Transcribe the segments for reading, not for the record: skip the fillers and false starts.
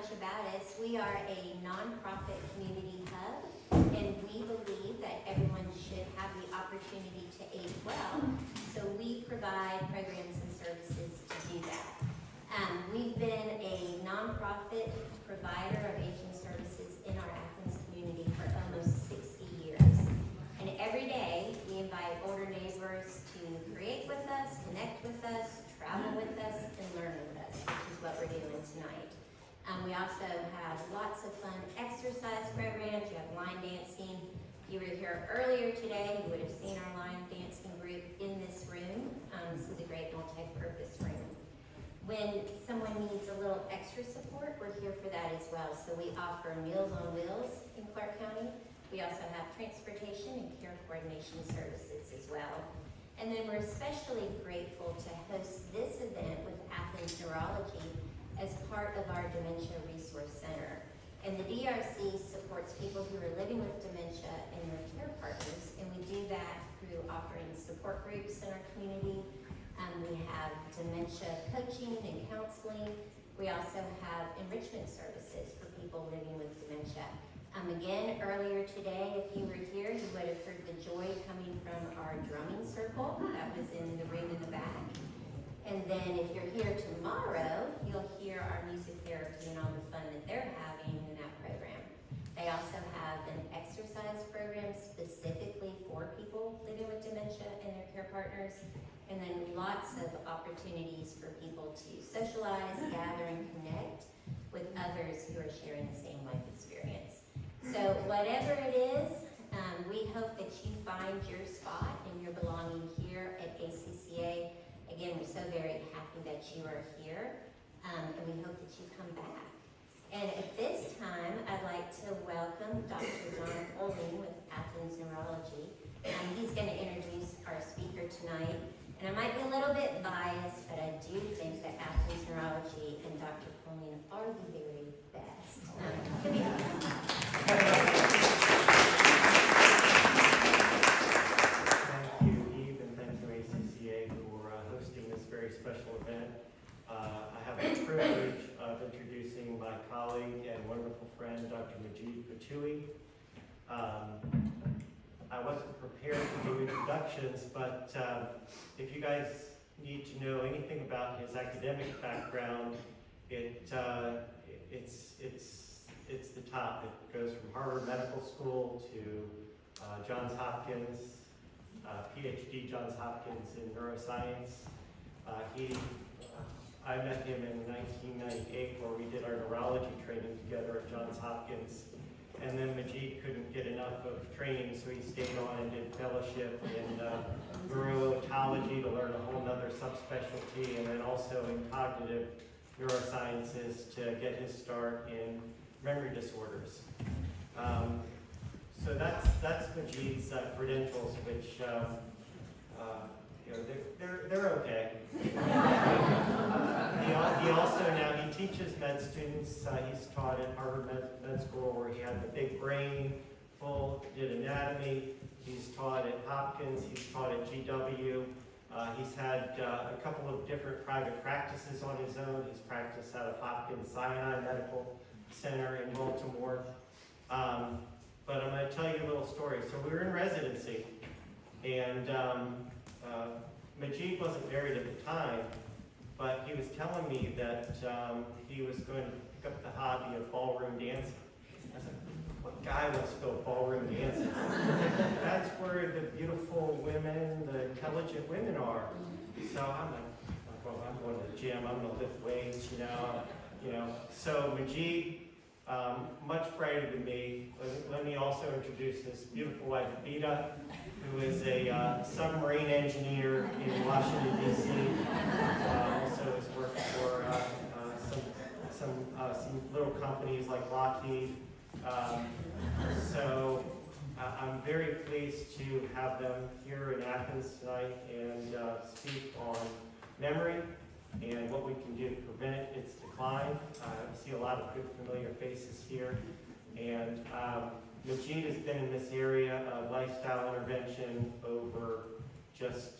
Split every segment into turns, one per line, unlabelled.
much about us. We are a nonprofit community hub, and we believe that everyone should have the opportunity to age well. So we provide programs and services to do that. We've been a nonprofit provider of aging services in our Athens community for almost 60 years. And every day we invite older neighbors to create with us, connect with us, travel with us, and learn with us, which is what we're doing tonight. We also have lots of fun exercise programs. You have line dancing. If you were here earlier today, you would have seen our line dancing group in this room. This is a great multi-purpose room. When someone needs a little extra support, we're here for that as well. So we offer Meals on Wheels in Clark County. We also have transportation and care coordination services as well. And then we're especially grateful to host this event with Athens Neurology as part of our Dementia Resource Center. And the DRC supports people who are living with dementia and their care partners, and we do that through offering support groups in our community. We have dementia coaching and counseling. We also have enrichment services for people living with dementia. Again, earlier today, if you were here, you would have heard the joy coming from our drumming circle that was in the room in the back. And then if you're here tomorrow, you'll hear our music therapy and all the fun that they're having in that program. They also have an exercise program specifically for people living with dementia and their care partners. And then lots of opportunities for people to socialize, gather, and connect with others who are sharing the same life experience. So whatever it is, we hope that you find your spot and your belonging here at ACCA. Again, we're so very happy that you are here, and we hope that you come back. And at this time, I'd like to welcome Dr. John Hopkins with Athens Neurology. He's going to introduce our speaker tonight. And I might be a little bit biased, but I do think that Athens Neurology and Dr. Hopkins are the very best. Thank
you, Eve, and thank you, ACCA, for hosting this very special event. I have the privilege of introducing my colleague and wonderful friend, Dr. Majid Fotuhi. I wasn't prepared to do introductions, but if you guys need to know anything about his academic background, it's the top. It goes from Harvard Medical School to Johns Hopkins, PhD Johns Hopkins in neuroscience. I met him in 1998 where we did our neurology training together at Johns Hopkins. And then Majid couldn't get enough of training, so he stayed on and did fellowship in neurology to learn a whole nother subspecialty, and then also in cognitive neurosciences to get his start in memory disorders. So that's Majid's credentials, which they're okay. He also now teaches med students. He's taught at Harvard Med School, where he had the big brain, did anatomy. He's taught at Hopkins. He's taught at GW. He's had a couple of different private practices on his own. He's practiced out of Hopkins Sinai Medical Center in Baltimore. But I'm going to tell you a little story. So we were in residency, and Majid wasn't married at the time, but he was telling me that he was going to pick up the hobby of ballroom dancing. I was like, what guy wants to go ballroom dancing? That's where the beautiful women, the intelligent women are. So I'm like, well, I'm going to the gym, I'm going to lift weights, you know. So Majid, much brighter than me. Let me also introduce his beautiful wife, Vida, who is a submarine engineer in Washington, D.C. Also has worked for some little companies like Lockheed. So I'm very pleased to have them here in Athens tonight and speak on memory and what we can do to prevent its decline. I see a lot of good familiar faces here. And Majid has been in this area of lifestyle intervention over just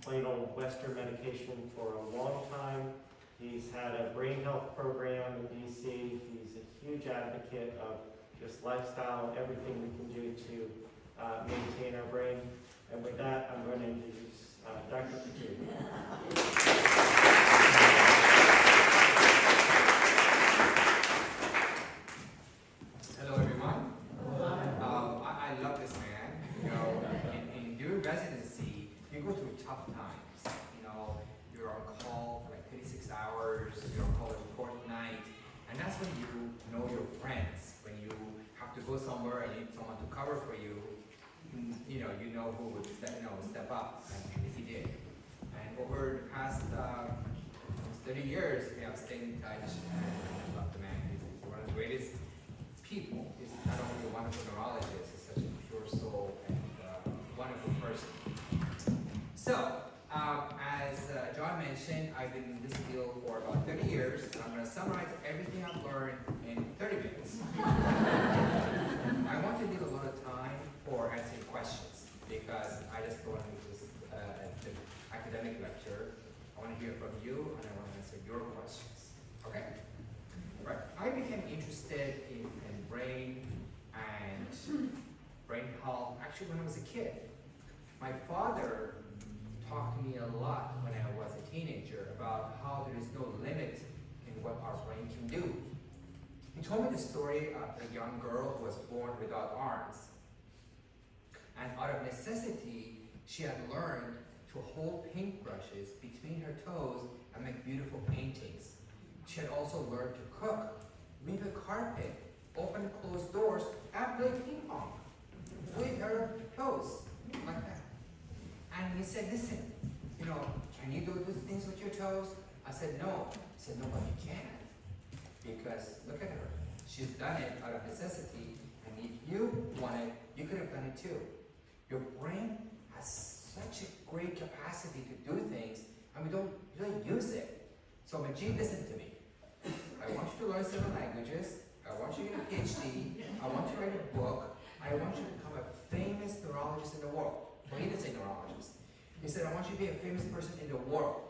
plain old Western medication for a long time. He's had a brain health program in DC. He's a huge advocate of just lifestyle and everything we can do to maintain our brain. And with that, I'm going to introduce Dr. Fotuhi.
Hello, everyone. I love this man. You know, during residency, you go through tough times. You know, you're on call for like 36 hours. You're on call every fortnight, and that's when you know your friends. When you have to go somewhere and you need someone to cover for you, you know who would step up, and he did. And over the past 30 years, we have stayed in touch, and I love the man. He's one of the greatest people. He's not only a wonderful neurologist, he's such a pure soul and wonderful person. So, as John mentioned, I've been in this field for about 30 years, and I'm going to summarize everything I've learned in 30 minutes. I want to leave a lot of time for answering questions, because I just don't want to do this an academic lecture. I want to hear from you, and I want to answer your questions. Okay? Right. I became interested in brain and brain health actually when I was a kid. My father taught me a lot when I was a teenager about how there is no limit in what our brain can do. He told me the story of a young girl who was born without arms. And out of necessity, she had learned to hold paintbrushes between her toes and make beautiful paintings. She had also learned to cook, weave a carpet, open and close doors, and play ping pong with her toes, like that. And he said, listen, can you do these things with your toes? I said, no. He said, no, but you can. Because look at her. She's done it out of necessity, and if you want it, you could have done it too. Your brain has such a great capacity to do things, and we don't really use it. So Majid, listen to me. I want you to learn 7 languages. I want you to get a PhD. I want you to write a book. I want you to become a famous neurologist in the world. Well, he didn't say neurologist. He said, I want you to be a famous person in the world.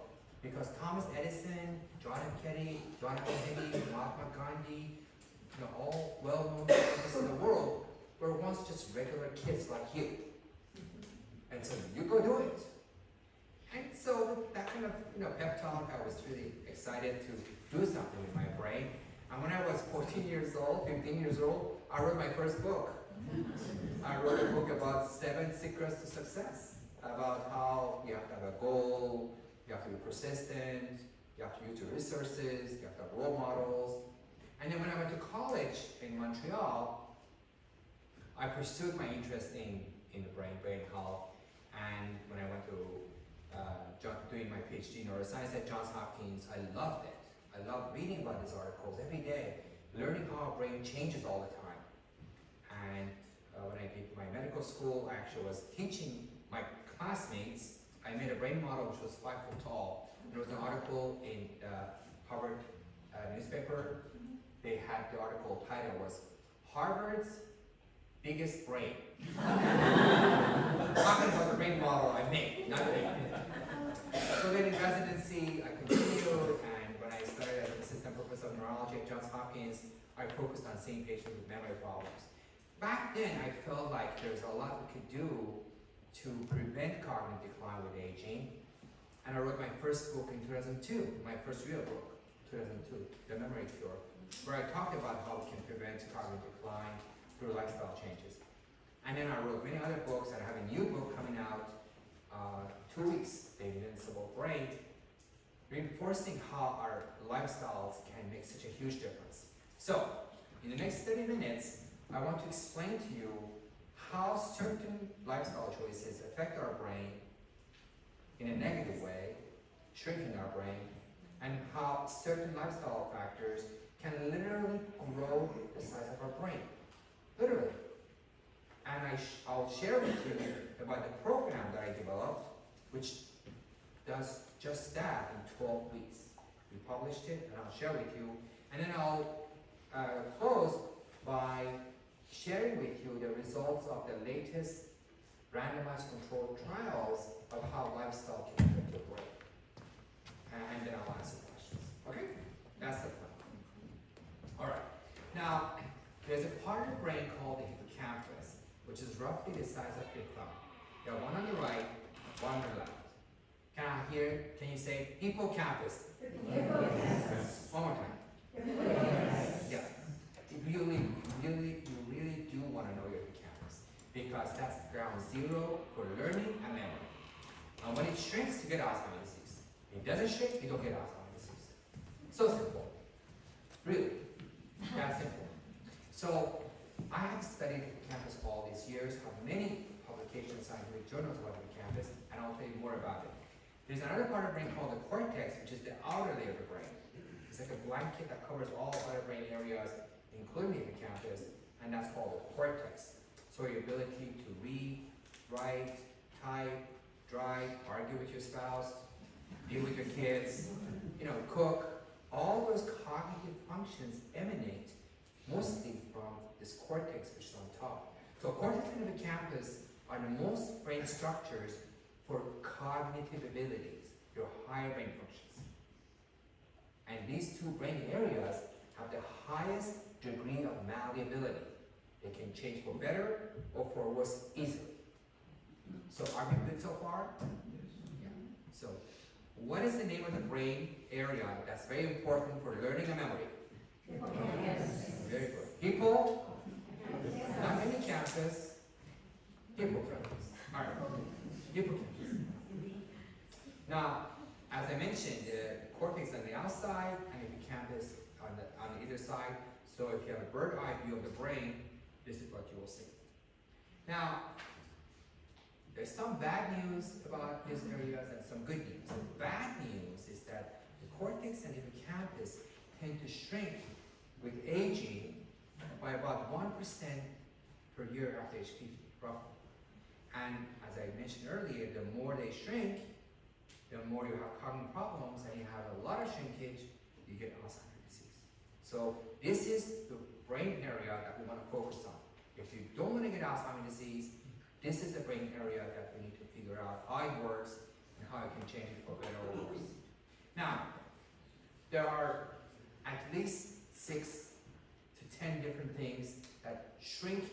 Because Thomas Edison, John F. Kennedy, John F. Kennedy, Mahatma Gandhi, all well-known scientists in the world were once just regular kids like you. And so you go do it. And so that kind of pep talk, I was really excited to do something with my brain. And when I was 15 years old, I wrote my first book. I wrote a book about 7 secrets to success, about how you have to have a goal, you have to be persistent, you have to use your resources, you have to have role models. And then when I went to college in Montreal, I pursued my interest in the brain health. And when I went to doing my PhD in neuroscience at Johns Hopkins, I loved it. I loved reading about these articles every day, learning how our brain changes all the time. And when I did my medical school, I actually was teaching my classmates. I made a brain model which was 5 foot tall. There was an article in Harvard newspaper. They had the article title was Harvard's Biggest Brain. Talking about the brain model I made, not me. So then in residency, I continued, and when I started as an assistant professor of neurology at Johns Hopkins, I focused on seeing patients with memory problems. Back then, I felt like there's a lot we could do to prevent cognitive decline with aging, and I wrote my first book in 2002, my first real book, 2002, The Memory Cure, where I talked about how we can prevent cognitive decline through lifestyle changes. And then I wrote many other books, and I have a new book coming out 2 weeks, The Invincible Brain, reinforcing how our lifestyles can make such a huge difference. So, in the next 30 minutes, I want to explain to you how certain lifestyle choices affect our brain in a negative way, shrinking our brain, and how certain lifestyle factors can literally grow the size of our brain. Literally. And I'll share with you about the program that I developed, which does just that in 12 weeks. We published it, and I'll share with you. And then I'll close by sharing with you the results of the latest randomized controlled trials of how lifestyle can affect your brain. And then I'll answer questions. roughly the size of your thumb. You have one on the right, one on the left. Can you say hippocampus? One more time. Yeah. You really do want to know your hippocampus because that's ground zero for learning and memory. And when it shrinks, you get Alzheimer's disease. It doesn't shrink, you don't get Alzheimer's disease. So simple. Really. That simple. So I have studied hippocampus all these years, have many publications, scientific journals about hippocampus, and I'll tell you more about it. There's another part of the brain called the cortex, which is the outer layer of the brain. It's like a blanket that covers all other brain areas, including the hippocampus, and that's called the cortex. So your ability to read, write, type, drive, argue with your spouse, deal with your kids, cook, all those cognitive functions emanate mostly from this cortex, which is on top. So cortex and hippocampus are the most brain structures for cognitive abilities, your higher brain functions. And these two brain areas have the highest degree of malleability. They can change for better or for worse easily. So are we good so far? Yeah. So what is the name of the brain area that's very important for learning and memory? Yes. Very good. Hippo, not hippocampus, hippocampus. All right, hippocampus. Now, as I mentioned, the cortex on the outside and the hippocampus on the either side. So if you have a bird's eye view of the brain, this is what you will see. Now, there's some bad news about these areas and some good news. The bad news is that the cortex and the hippocampus tend to shrink with aging by about 1% per year after age 50, roughly. And as I mentioned earlier, the more they shrink, the more you have cognitive problems, and you have a lot of shrinkage, you get Alzheimer's disease. So this is the brain area that we want to focus on. If you don't want to get Alzheimer's disease, this is the brain area that we need to figure out how it works and how it can change it for better or worse. Now, there are at least 6 to 10 different things that shrink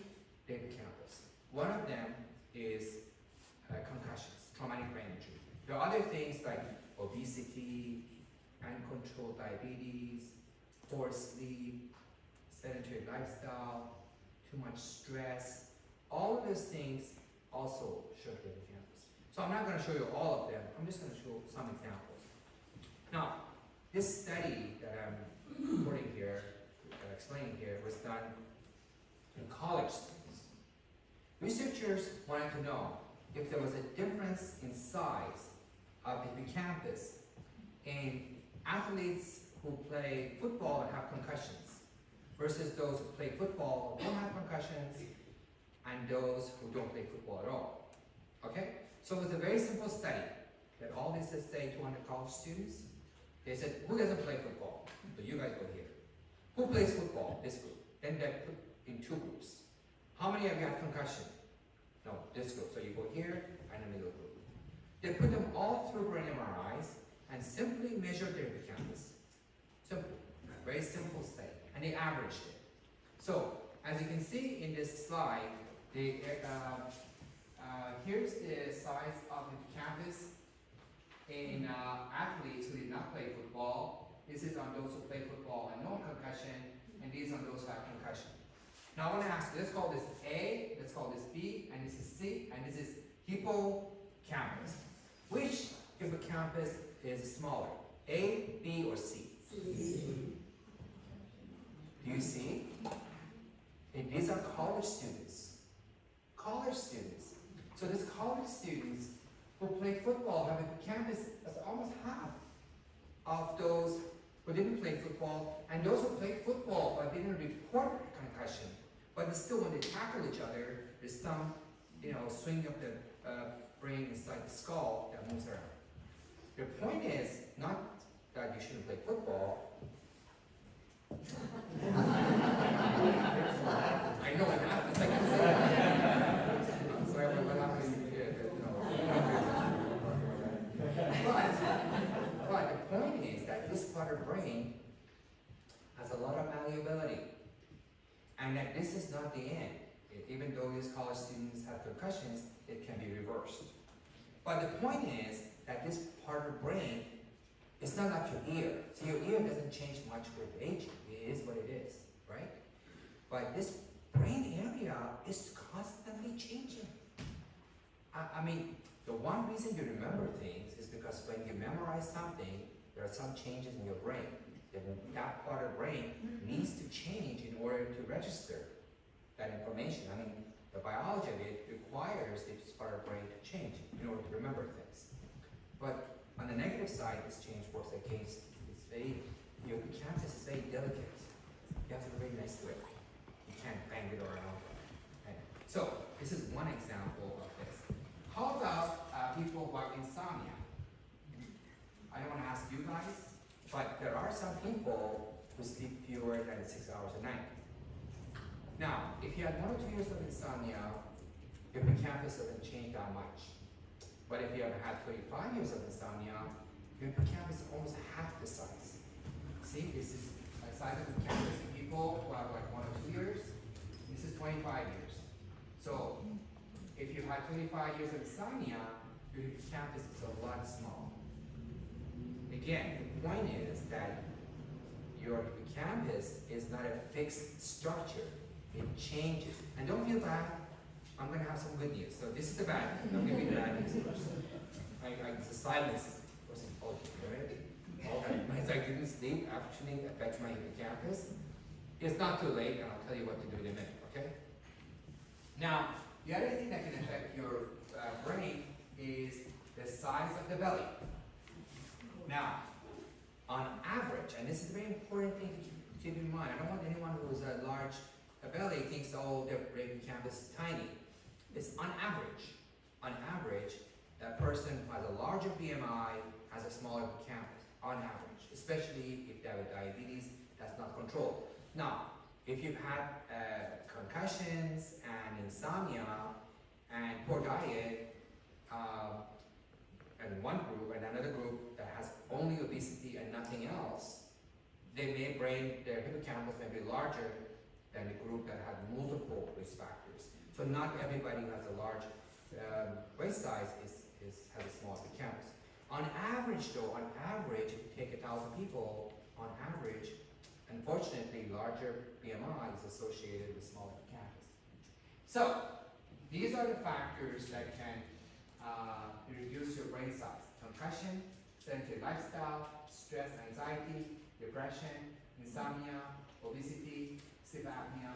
the hippocampus. One of them is concussions, traumatic brain injury. There are other things like obesity, uncontrolled diabetes, poor sleep, sedentary lifestyle, too much stress. All of those things also shrink the hippocampus. So I'm not going to show you all of them. I'm just going to show some examples. Now, this study that I'm reporting here, explaining here, was done in college students. Researchers wanted to know if there was a difference in size of the hippocampus in athletes who play football and have concussions versus those who play football and don't have concussions and those who don't play football at all. Okay? So it was a very simple study that all these, let's say, 200 college students, they said, who doesn't play football? So you guys go here. Who plays football? This group. Then they put in 2 groups. How many of you had concussion? No, this group. So you go here and the middle group. They put them all through brain MRIs and simply measured their hippocampus. Simple. Very simple study. And they averaged it. So, as you can see in this slide, here's the size of the hippocampus in athletes who did not play football. This is on those who play football and no concussion, and these on those who have concussion. Now I want to ask you, let's call this A, let's call this B, and this is C, and this is hippocampus. Which hippocampus is smaller, A, B, or C? C. Do you see? And these are college students. College students. So these college students who play football have a hippocampus that's almost half of those who didn't play football, and those who played football but didn't report concussion. But still, when they tackle each other, there's some, swing of the brain inside the skull that moves around. The point is not that you shouldn't play football. I know it happens. I can say that. I'm sorry, what happened here? But the point is that this part of the brain has a lot of malleability, and that this is not the end. Even even though these college students have concussions, it can be reversed. But the point is that this part of the brain is not like your ear. So your ear doesn't change much with age. It is what it is, right? But this brain area is constantly changing. I mean, the one reason you remember things is because when you memorize something, there are some changes in your brain. That part of the brain needs to change in order to register that information. I mean, the biology of it requires this part of the brain to change in order to remember things. But on the negative side, this change works against, your hippocampus is very delicate. You have to be very nice to it. You can't bang it around. Okay. So, this is one example of this. How about people who have insomnia? I don't want to ask you guys, but there are some people who sleep fewer than 6 hours a night. Now, if you had 1 or 2 years of insomnia, your hippocampus doesn't change that much. But if you have had 35 years of insomnia, your hippocampus is almost half the size. See, this is the size of the hippocampus in people who have like 1 or 2 years. This is 25 years. So, if you had 25 years of insomnia, your hippocampus is a lot smaller. Again, the point is that your hippocampus is not a fixed structure. It changes. And don't feel bad. I'm going to have some good news. So this is the bad news. I'm going to be the bad news first. The silence was important, right? All that nights I didn't sleep actually affect my hippocampus. It's not too late, and I'll tell you what to do in a minute, okay? Now, the other thing that can affect your brain is the size of the belly. Now, on average, and this is a very important thing to keep in mind, I don't want anyone who has a large belly thinks, oh, their brain campus is tiny. It's on average, a person who has a larger BMI has a smaller campus, on average, especially if they have diabetes that's not controlled. Now, if you've had concussions and insomnia and poor diet, and one group and another group that has only obesity and nothing else, their hippocampus may be larger than the group that had multiple risk factors. So not everybody who has a large waist size has a small hippocampus. On average though, if you take 1,000 people, on average, unfortunately, larger BMI is associated with smaller hippocampus. So, these are the factors that can reduce your brain size. Concussion, sedentary lifestyle, stress, anxiety, depression, insomnia, obesity, sleep apnea,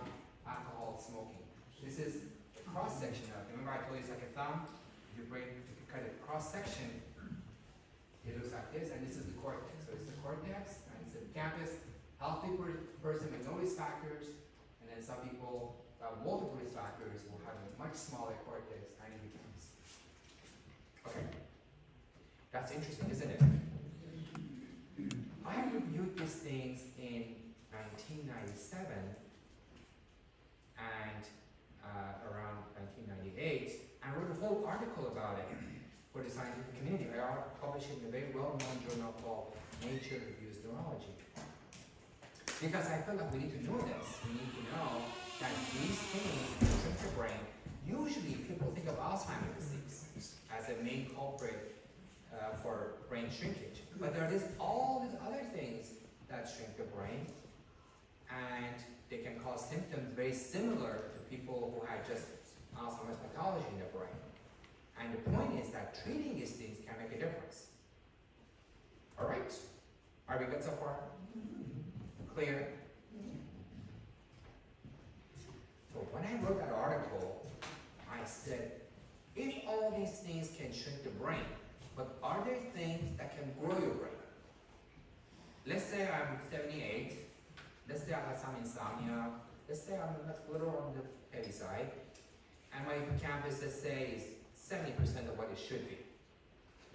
alcohol, smoking. This is a cross-section of, remember I told you it's like a thumb? If you cut a cross-section, it looks like this, and this is the cortex. So it's the cortex, and it's the hippocampus. Healthy person with no risk factors, and then some people have multiple risk factors will have a much smaller cortex, tiny hippocampus. Okay, that's interesting, isn't it? I reviewed these things in 1997 and around 1998, and wrote a whole article about it for the scientific community. I published it in a very well-known journal called Nature Reviews Neurology. Because I feel like we need to know this. We need to know that these things shrink the brain. Usually people think of Alzheimer's disease as a main culprit for brain shrinkage. But there is all these other things that shrink the brain, and they can cause symptoms very similar to people who had just Alzheimer's pathology in their brain. And the point is that treating these things can make a difference. All right? Are we good so far? Clear? So when I wrote that article, I said, if all these things can shrink the brain, but are there things that can grow your brain? Let's say I'm 78, let's say I have some insomnia, let's say I'm a little on the heavy side, and my hippocampus, let's say, is 70% of what it should be.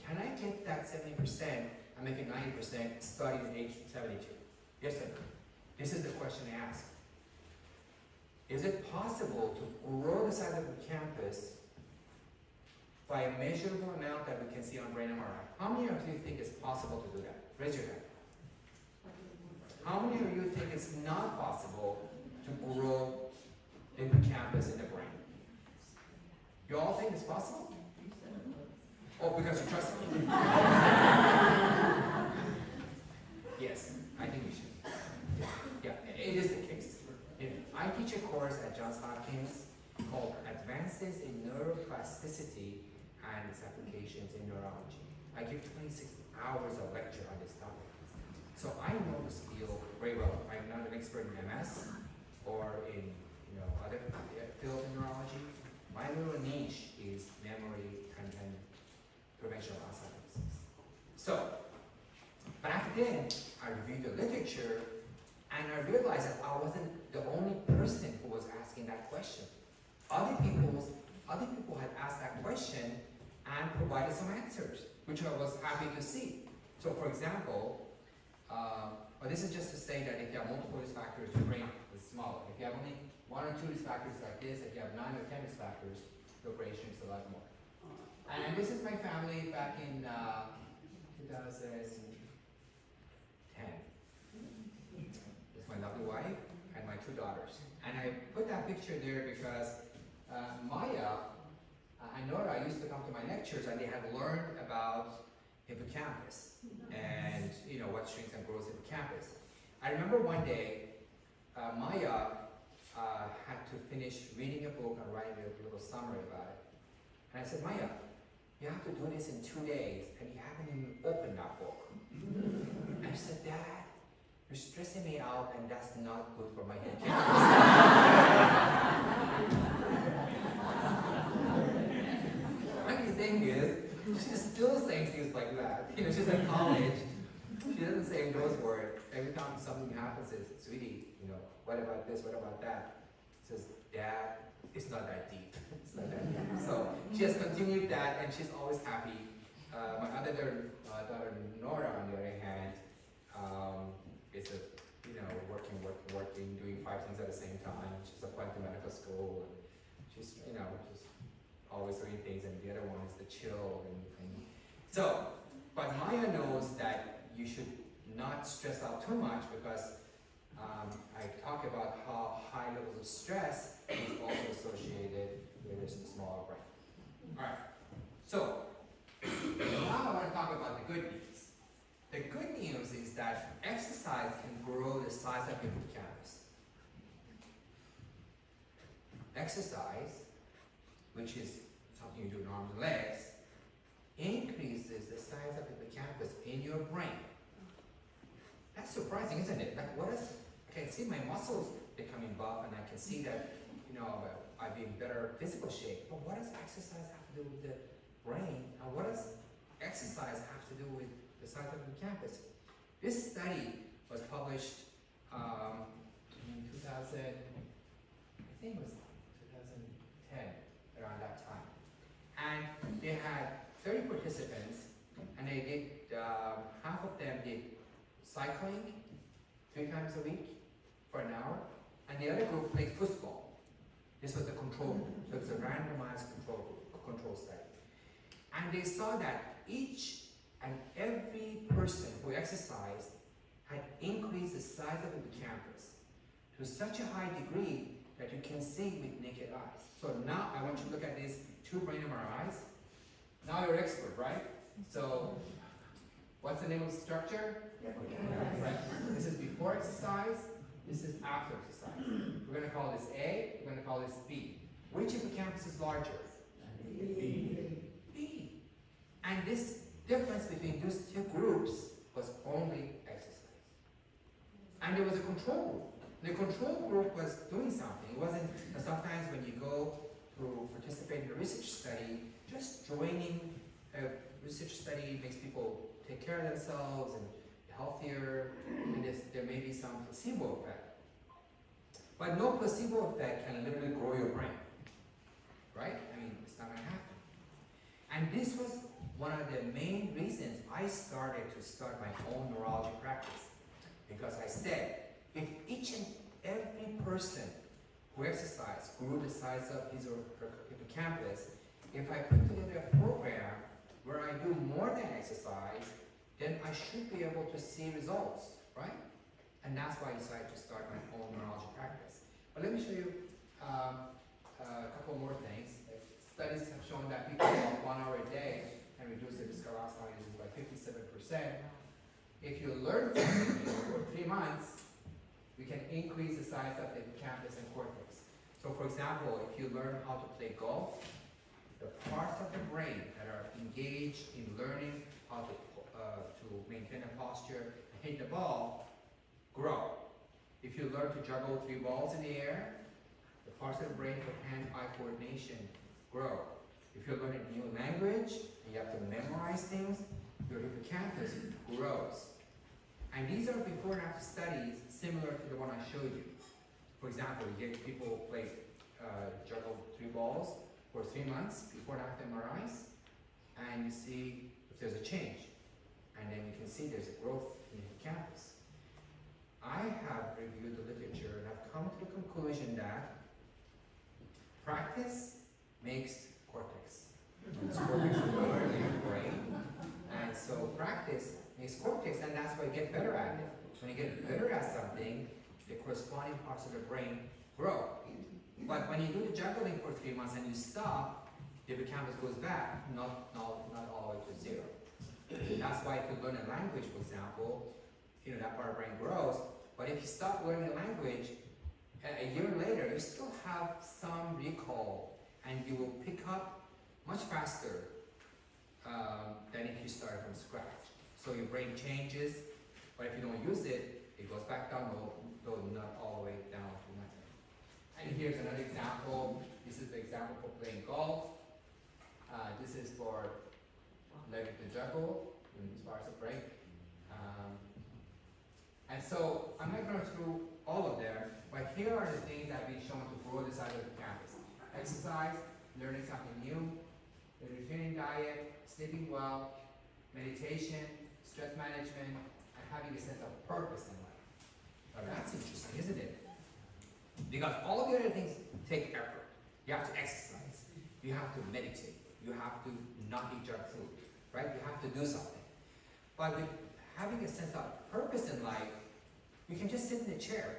Can I get that 70% and make it 90% starting at age 72? Yes or no? This is the question I ask. Is it possible to grow the size of the campus by a measurable amount that we can see on brain MRI? How many of you think it's possible to do that? Raise your hand. How many of you think it's not possible to grow the hippocampus in the brain? You all think it's possible? Oh, because you trust me. Yes, I think you should. Yeah, it is the case. I teach a course at Johns Hopkins called Advances in Neuroplasticity and its Applications in Neurology. I give 26 hours of lecture on this topic. So I know this field very well. I'm not an expert in MS or in other fields in neurology. My little niche is memory and prevention of Alzheimer's disease. So back then, I reviewed the literature and I realized that I wasn't the only person who was asking that question. Other people had asked that question and provided some answers, which I was happy to see. So for example, this is just to say that if you have multiple risk factors, your brain is smaller. If you have only 1 or 2 risk factors like this, if you have 9 or 10 risk factors, your brain shrinks a lot more. And this is my family back in 2010. It's my lovely wife and my 2 daughters. And I put that picture there because Maya and Nora used to come to my lectures and they had learned about hippocampus and what shrinks and grows hippocampus. I remember one day Maya had to finish reading a book and writing a little summary about it. And I said, Maya, you have to do this in 2 days and you haven't even opened that book. And I said, Dad, you're stressing me out and that's not good for my hippocampus. Funny thing is, she's still saying things like that. She's in college. She doesn't say those words. Every time something happens, says, sweetie, what about this, what about that? Says, Dad, it's not that deep. It's not that deep. So she has continued that and she's always happy. My other daughter, Nora, on the other hand, is working, doing 5 things at the same time. She's applying to medical school and she's, just always doing things, and the other one is the chill and so, but Maya knows that you should not stress out too much because I talk about how high levels of stress is also associated with a smaller brain. Alright, so now I want to talk about the good news. The good news is that exercise can grow the size of your hippocampus. Exercise, which is something you do in arms and legs, increases the size of the hippocampus in your brain. That's surprising, isn't it? Like, I can see my muscles becoming buff, and I can see that, I'd be in better physical shape. But what does exercise have to do with the brain? And what does exercise have to do with the size of the hippocampus? This study was published in 2000, I think it was 2010, around that time. And they had 30 participants, and they did, half of them did cycling 3 times a week for an hour, and the other group played football. This was the control group, so it's a randomized control study. And they saw that each and every person who exercised had increased the size of the hippocampus to such a high degree that you can see with naked eyes. So now I want you to look at these 2 brain MRIs. Now you're an expert, right? So what's the name of the structure? Right. This is before exercise. This is after exercise. We're going to call this A. We're going to call this B. Which hippocampus is larger? B. And this difference between those 2 groups was only exercise. And there was a control group. The control group was doing something. It wasn't, sometimes when you go to participate in a research study, just joining a research study makes people take care of themselves and healthier, and there may be some placebo effect. But no placebo effect can literally grow your brain, right? I mean, it's not going to happen. And this was one of the main reasons I started my own neurology practice, because I said, if each and every person who exercised grew the size of his or her hippocampus, if I put together a program where I do more than exercise, then I should be able to see results, right? And that's why I decided to start my own neurology practice. But let me show you a couple more things. studies have shown that people walk 1 hour a day can reduce the risk of Alzheimer's disease by 57%. If you learn something for 3 months, we can increase the size of the hippocampus and cortex. So for example, if you learn how to play golf, the parts of the brain that are engaged in learning how to maintain a posture and hit the ball grow. If you learn to juggle 3 balls in the air, the parts of the brain for hand-eye coordination grow. If you learn a new language and you have to memorize things, your hippocampus grows. And these are before and after studies similar to the one I showed you. For example, you get people juggle 3 balls for 3 months before and after MRIs, and you see if there's a change. And then you can see there's a growth in the hippocampus. I have reviewed the literature and I've come to the conclusion that practice makes cortex. And cortex is literally your brain. And so practice makes cortex, and that's why you get better at it. When you get better at something, the corresponding parts of the brain grow. But when you do the juggling for 3 months and you stop, the hippocampus goes back, not all the way to 0. That's why if you learn a language, for example, that part of the brain grows. But if you stop learning a language, a year later, you still have some recall, and you will pick up much faster than if you start from scratch. So your brain changes, but if you don't use it, it goes back down, though not all the way down to nothing. And here's another example. This is the example for playing golf. This is for learning to juggle as far as the brain. And so I'm not going through all of them, but here are the things that have been shown to grow the size of the campus. Exercise, learning something new, the nutrient diet, sleeping well, meditation, stress management, and having a sense of purpose in life. Now that's interesting, isn't it? Because all of the other things take effort. You have to exercise, you have to meditate, you have to not eat junk food, right? You have to do something. But with having a sense of purpose in life, you can just sit in the chair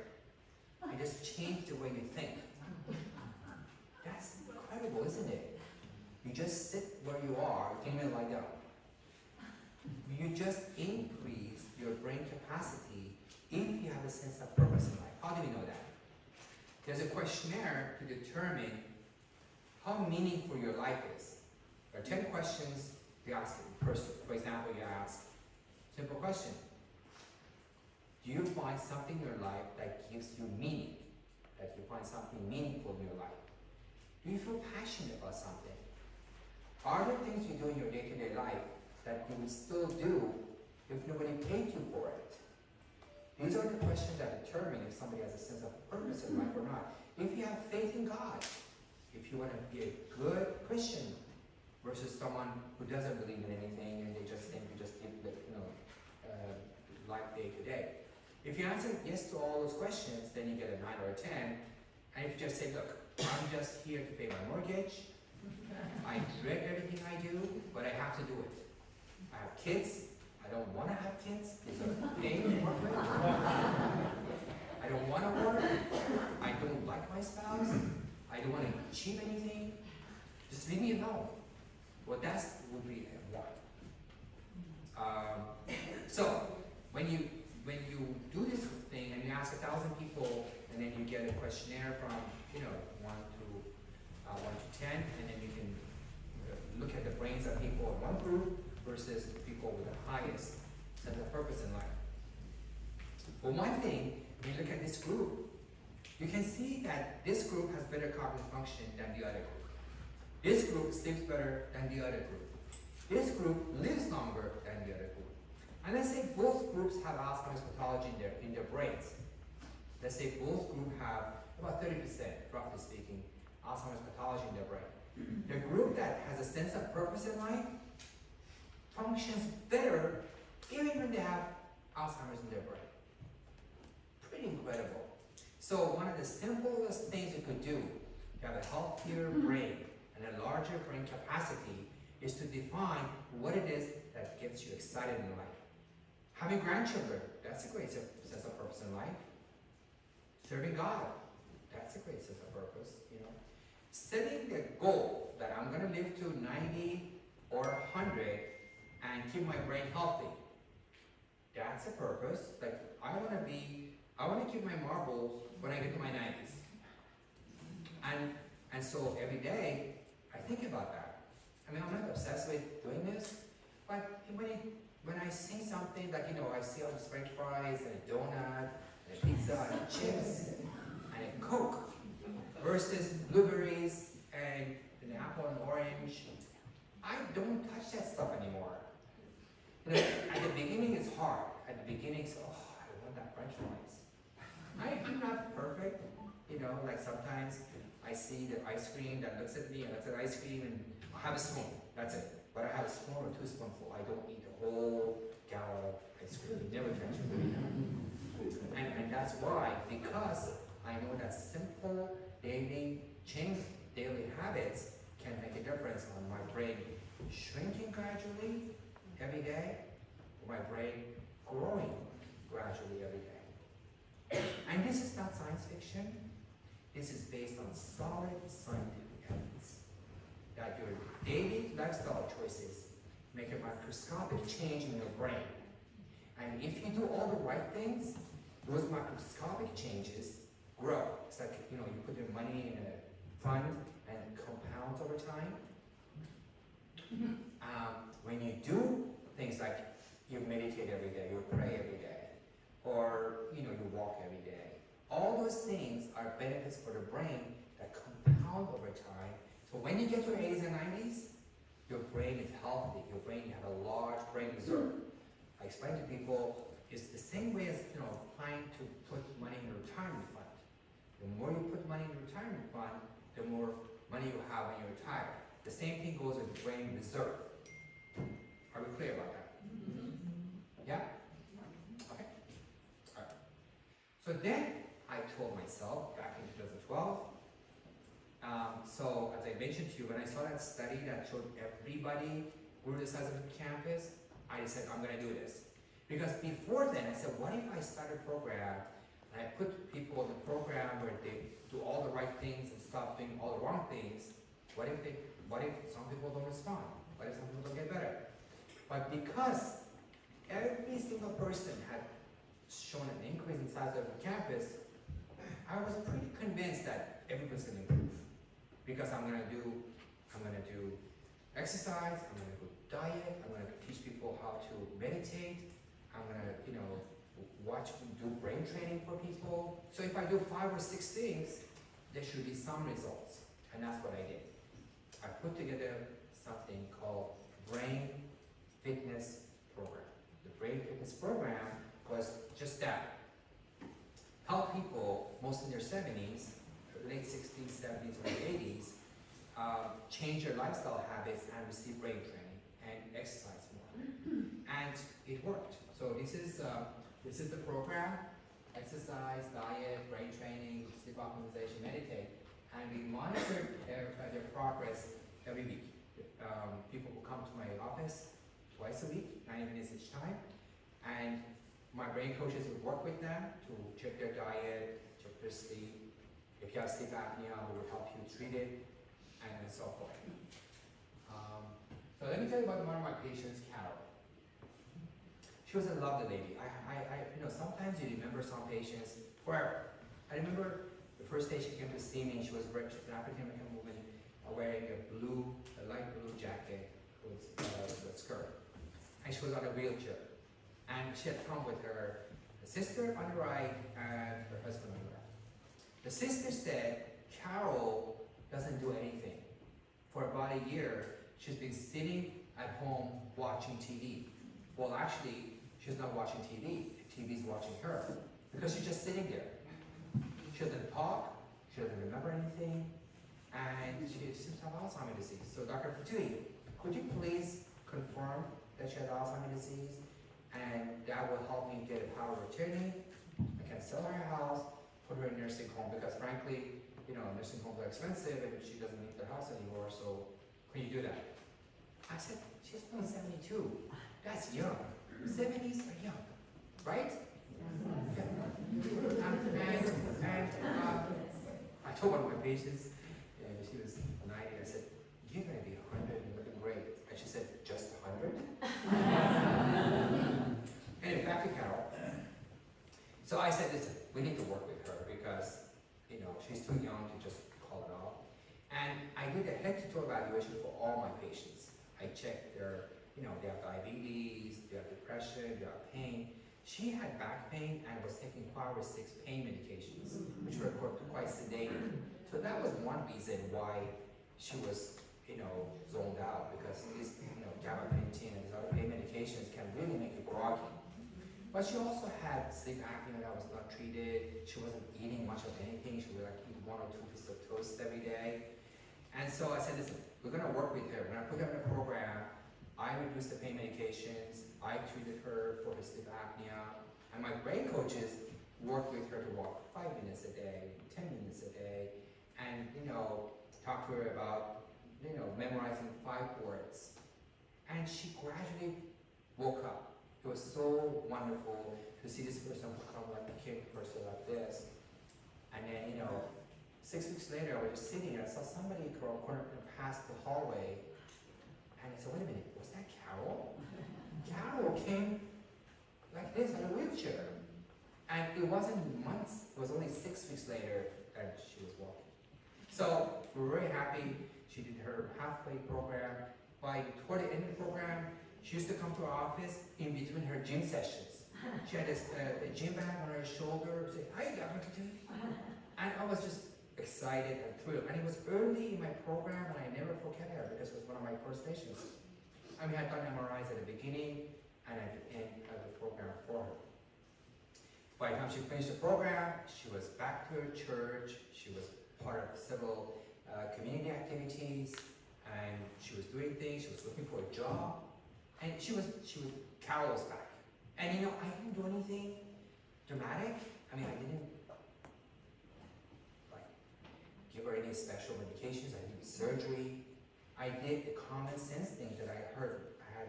and just change the way you think. That's incredible, isn't it? You just sit where you are, you can't even lie down. You just increase your brain capacity if you have a sense of purpose in life. How do we know that? There's a questionnaire to determine how meaningful your life is. There are 10 questions you ask a person. For example, you ask, simple question. Do you find something in your life that gives you meaning? That you find something meaningful in your life? Do you feel passionate about something? Are there things you do in your day-to-day life that you would still do if nobody paid you for it? These are the questions that determine if somebody has a sense of purpose in life or not. If you have faith in God, if you want to be a good Christian versus someone who doesn't believe in anything and they just think you just live life day to day. If you answer yes to all those questions, then you get a 9 or a 10. And if you just say, look, I'm just here to pay my mortgage, I dread everything I do, but I have to do it. I have kids. I don't want to have kids. It's a pain to work with. I don't want to work. I don't like my spouse. I don't want to achieve anything. Just leave me alone. Well, that would be a 1. So when you do this thing and you ask 1,000 people, and then you get a questionnaire from 1 to 10, and then you can look at the brains of people in one group versus the people with the highest sense of purpose in life. Well, one thing, when you look at this group, you can see that this group has better cognitive function than the other group. This group sleeps better than the other group. This group lives longer than the other group. And let's say both groups have Alzheimer's pathology in their brains. Let's say both groups have about 30%, roughly speaking, Alzheimer's pathology in their brain. The group that has a sense of purpose in life functions better even when they have Alzheimer's in their brain. Pretty incredible. So one of the simplest things you could do to have a healthier brain and a larger brain capacity is to define what it is that gets you excited in life. Having grandchildren, that's a great sense of purpose in life. Serving God, that's a great sense of purpose, setting the goal that I'm gonna live to 90 or 100 and keep my brain healthy. That's a purpose. Like, I wanna keep my marbles when I get to my 90s. And so every day, I think about that. I mean, I'm not obsessed with doing this, but when I see something like, I see all these French fries and a donut, and a pizza, and chips, and a Coke, versus blueberries, and an apple and orange, I don't touch that stuff anymore. At the beginning, it's hard. At the beginning, it's, I want that French fries. I'm not perfect, like sometimes I see the ice cream that looks at me, and looks at ice cream, and I have a spoon, that's it. But I have a spoon or 2 spoonfuls. I don't eat the whole gallon of ice cream. Never touch it. And that's why, because I know that simple daily habits can make a difference on my brain shrinking gradually every day, or my brain growing gradually every day. And this is not science fiction. This is based on solid scientific evidence that your daily lifestyle choices make a microscopic change in your brain. And if you do all the right things, those microscopic changes grow. It's like, you put your money in a fund and it compounds over time. When you do things like you meditate every day, you pray every day, or you walk every day, all those things are benefits for the brain that compound over time. So when you get to your 80s and 90s, your brain is healthy. You have a large brain reserve. I explain to people, it's the same way as applying to put money in a retirement fund. The more you put money in a retirement fund, the more money you have when you retire. The same thing goes with brain reserve. Are we clear about that? Yeah? Okay. All right. So then I told myself back in 2012. So as I mentioned to you, when I saw that study that showed everybody grew the size of the campus, I said, I'm going to do this. Because before then, I said, what if I start a program and I put people in the program where they do all the right things and stop doing all the wrong things? What if some people don't respond? What if some people don't get better? But because every single person had shown an increase in size of the campus, I was pretty convinced that everyone's going to improve. Because I'm going to do exercise, I'm going to do diet, I'm going to teach people how to meditate, I'm going to, do brain training for people. So if I do 5 or 6 things, there should be some results. And that's what I did. I put together something called Brain Fitness Program. The Brain Fitness Program was just that. Help people, most in their 70s, late 60s, 70s, or 80s, change their lifestyle habits and receive brain training and exercise more. And it worked. So this is the program: exercise, diet, brain training, sleep optimization, meditate, and we monitor their progress every week. People will come to my office twice a week, 90 minutes each time, and my brain coaches would work with them to check their diet, check their sleep. If you have sleep apnea, we will help you treat it, and so forth. So let me tell you about one of my patients, Carol. She was a lovely lady. Sometimes you remember some patients forever. I remember the first day she came to see me. She was an African American woman wearing a light blue jacket with a skirt, and she was on a wheelchair. And she had come with her sister on the right and her husband on the left. The sister said, Carol doesn't do anything. For about a year, she's been sitting at home watching TV. Well, actually, she's not watching TV. The TV's watching her. Because she's just sitting there. She doesn't talk, she doesn't remember anything, and she seems to have Alzheimer's disease. So Dr. Fotuhi, could you please confirm that she had Alzheimer's disease? And that will help me get a power of attorney. I can sell her house, put her in a nursing home, because frankly, nursing homes are expensive and she doesn't need the house anymore, so can you do that? I said, she's only 72. That's young. 70s are young, right? Yeah. I told one of my patients, she was So I said, listen, we need to work with her because, she's too young to just call it off. And I did a head-to-toe evaluation for all my patients. I checked their, they have diabetes, they have depression, they have pain. She had back pain and was taking 5 or 6 pain medications, which were quite sedated. So that was one reason why she was, zoned out, because these, gabapentin and these other pain medications can really make you groggy. But she also had sleep apnea that was not treated. She wasn't eating much of anything. She would eat 1 or 2 pieces of toast every day. And so I said, listen, we're gonna work with her. We're gonna put her in a program. I reduced the pain medications. I treated her for her sleep apnea. And my brain coaches worked with her to walk 5 minutes a day, 10 minutes a day, and talk to her about memorizing 5 words. And she gradually woke up. It was so wonderful to see this person become like a kid person like this. And then 6 weeks later, I was just sitting and I saw somebody pass the hallway, and I said, wait a minute, was that Carol? Carol came like this in a wheelchair. And it wasn't months, it was only 6 weeks later that she was walking. So we were very happy. She did her halfway program. Toward the end of the program, she used to come to our office in between her gym sessions. She had a gym bag on her shoulder, say, hi, Dr. Fotuhi. And I was just excited and thrilled. And it was early in my program, and I never forget her because it was one of my first patients. And we had done MRIs at the beginning and at the end of the program for her. By the time she finished the program, she was back to her church. She was part of several community activities, and she was doing things. She was looking for a job, and Carol was back. And I didn't do anything dramatic. I mean, I didn't give her any special medications. I didn't do surgery. I did the common sense things that I heard,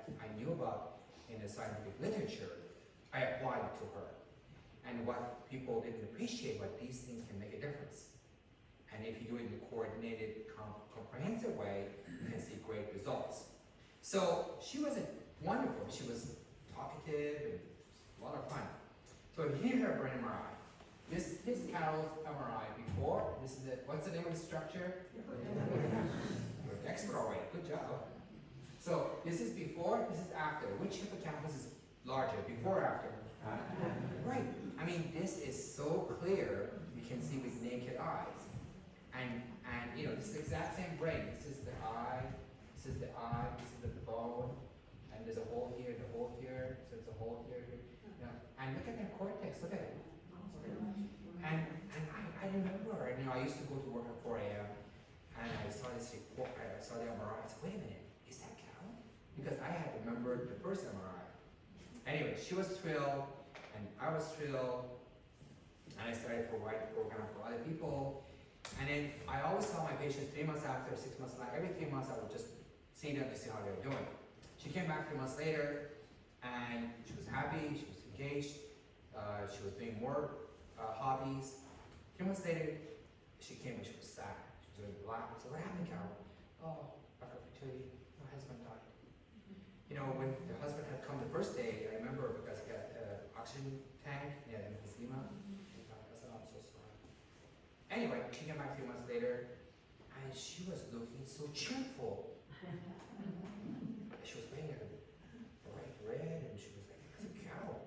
I knew about in the scientific literature. I applied it to her. And what people didn't appreciate, but these things can make a difference. And if you do it in a coordinated, comprehensive way, you can see great results. So she was wonderful. She was talkative and a lot of fun. So here's her brain MRI. This is Carol's MRI before. This is what's the name of the structure? You're an expert already. Good job. So this is before, this is after. Which hippocampus is larger, before or after? Right. I mean, this is so clear. You can see with naked eyes. And this is the exact same brain. This is the eye. This is the eye. This is the bone. And there's a hole here, the hole here. So there's a hole here. And look at that cortex. Look at it. And I remember, I used to go to work at 4 a.m. and I saw this report, I saw the MRI. I said, wait a minute, is that Carol? Because I had remembered the first MRI. Anyway, she was thrilled, and I was thrilled, and I started to write a program for other people. And then I always saw my patients 3 months after, 6 months later. Every 3 months I would just see them to see how they were doing. She came back 3 months later, and she was happy, she was engaged, she was doing more hobbies. 3 months later, she came and she was sad. She was doing black. I said, what happened, Carol? Oh, Dr. Fotuhi, my husband died. When the husband had come the first day, I remember because he got an oxygen tank, he had emphysema. I said, I'm so sorry. Anyway, she came back 3 months later, and she was looking so cheerful. She was wearing a bright red, and she was like, Carol,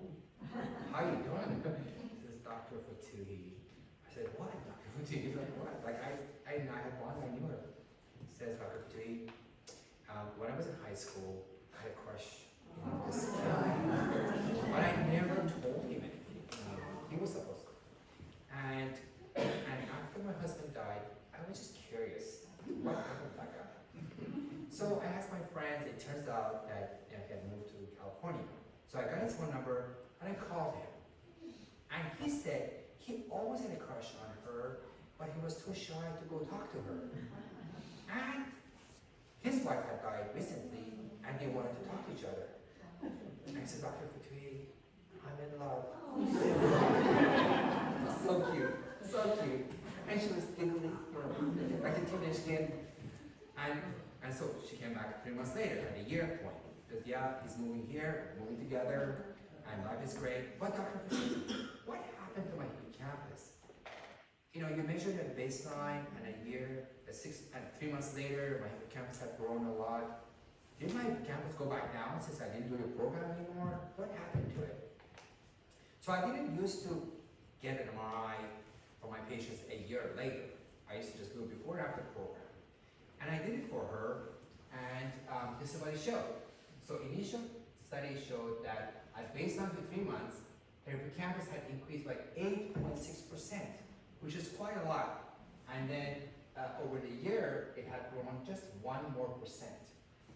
how you doing? This is Dr. Fotuhi. I said, what, Dr. Fotuhi? He's like, what? Like, I had one, I knew her. He says, Dr. Fotuhi, when I was in high school, I had a crush on this guy. But I never told him anything. He was supposed to. And after my husband died, I was just curious. What happened to that guy? So I asked my friends. It turns out that he had moved to California. So I got his phone number, and I called him. And he said he always had a crush on her, but he was too shy to go talk to her. And his wife had died recently, and they wanted to talk to each other. And I said, Dr. Fotuhi, I'm in love. So cute, so cute. And she was giggling, like a teenage kid. And so she came back 3 months later, at a year point. Because yeah, he's moving here, moving together, and life is great. But Dr. Fotuhi, what happened happened to my hippocampus? You know, you measure the baseline and a year, 3 months later, my hippocampus had grown a lot. Did my hippocampus go back down since I didn't do the program anymore? What happened to it? So I didn't used to get an MRI for my patients a year later. I used to just do it before and after the program. And I did it for her, and this is what it showed. So initial studies showed that at baseline to 3 months, her hippocampus had increased by 8.6%, which is quite a lot. And then over the year, it had grown just 1 more percent.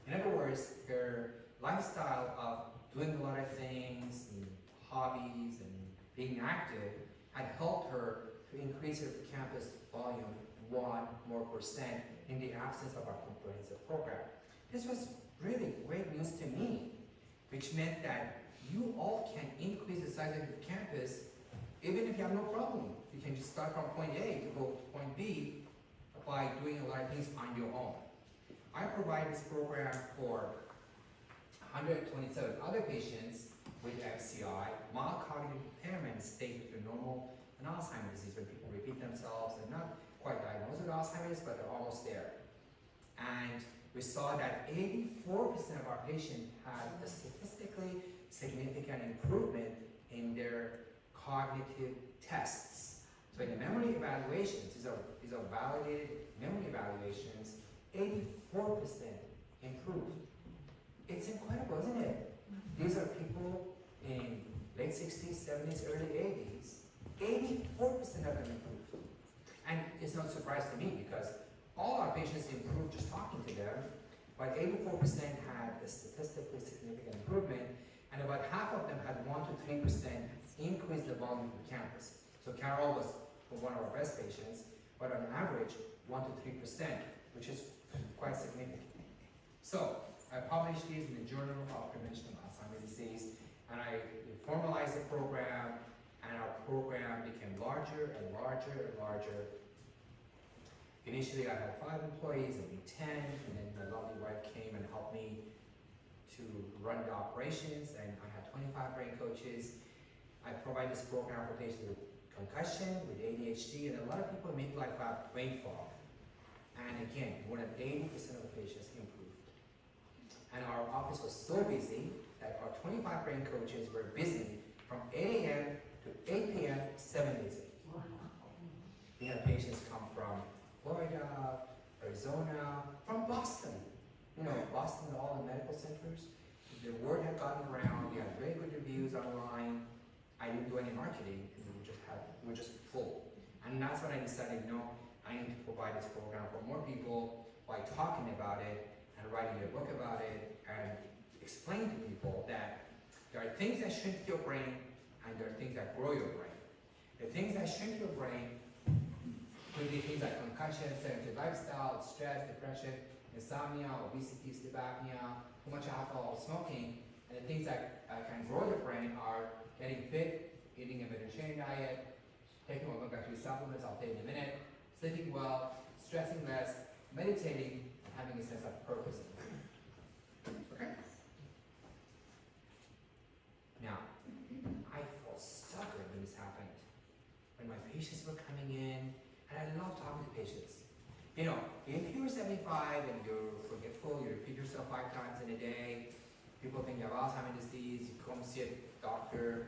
In other words, her lifestyle of doing a lot of things, and hobbies, and being active had helped her to increase her hippocampus volume 1 more percent in the absence of our comprehensive program. This was really great news to me, which meant that you all can increase the size of your campus even if you have no problem. You can just start from point A to go to point B by doing a lot of things on your own. I provide this program for 127 other patients with MCI, mild cognitive impairment stage between normal and Alzheimer's disease, when people repeat themselves and not quite diagnosed with Alzheimer's, but they're almost there. And we saw that 84% of our patients had a statistically significant improvement in their cognitive tests. So in the memory evaluations, these are validated memory evaluations, 84% improved. It's incredible, isn't it? These are people in late 60s, 70s, early 80s. 84% of them improved. And it's no surprise to me because all our patients improved just talking to them, but 84% had a statistically significant improvement, and about half of them had 1 to 3% increase the volume of the campus. So Carol was one of our best patients, but on average, 1 to 3%, which is quite significant. So I published these in the Journal of Prevention of Alzheimer's Disease, and I formalized the program, and our program became larger and larger and larger. Initially, I had 5 employees, and then 10, and then my lovely wife came and helped me to run the operations, and I had 25 brain coaches. I provide this program for patients with concussion, with ADHD, and a lot of people in midlife have brain fog. And again, more than 80% of the patients improved. And our office was so busy that our 25 brain coaches were busy from 8 a.m. to 8 p.m. 7 days a week. We had patients come from Florida, Arizona, from Boston. You know, Boston, all the medical centers. The word had gotten around. We had very good reviews online. I didn't do any marketing, and we were just full. And that's when I decided, no, I need to provide this program for more people by talking about it and writing a book about it and explain to people that there are things that shrink your brain and there are things that grow your brain. The things that shrink your brain could be things like concussion, sedentary lifestyle, stress, depression, insomnia, obesity, sleep apnea, too much alcohol, smoking. And the things that can grow your brain are getting fit, eating a Mediterranean diet, taking omega-3 supplements, I'll tell you in a minute, sleeping well, stressing less, meditating, and having a sense of purpose in life. Okay? Now, I felt so good when this happened. When my patients were coming in, and I love talking to patients. You know, if you're 75 and you're forgetful, you repeat yourself 5 times in a day, people think you have Alzheimer's disease, you come see a doctor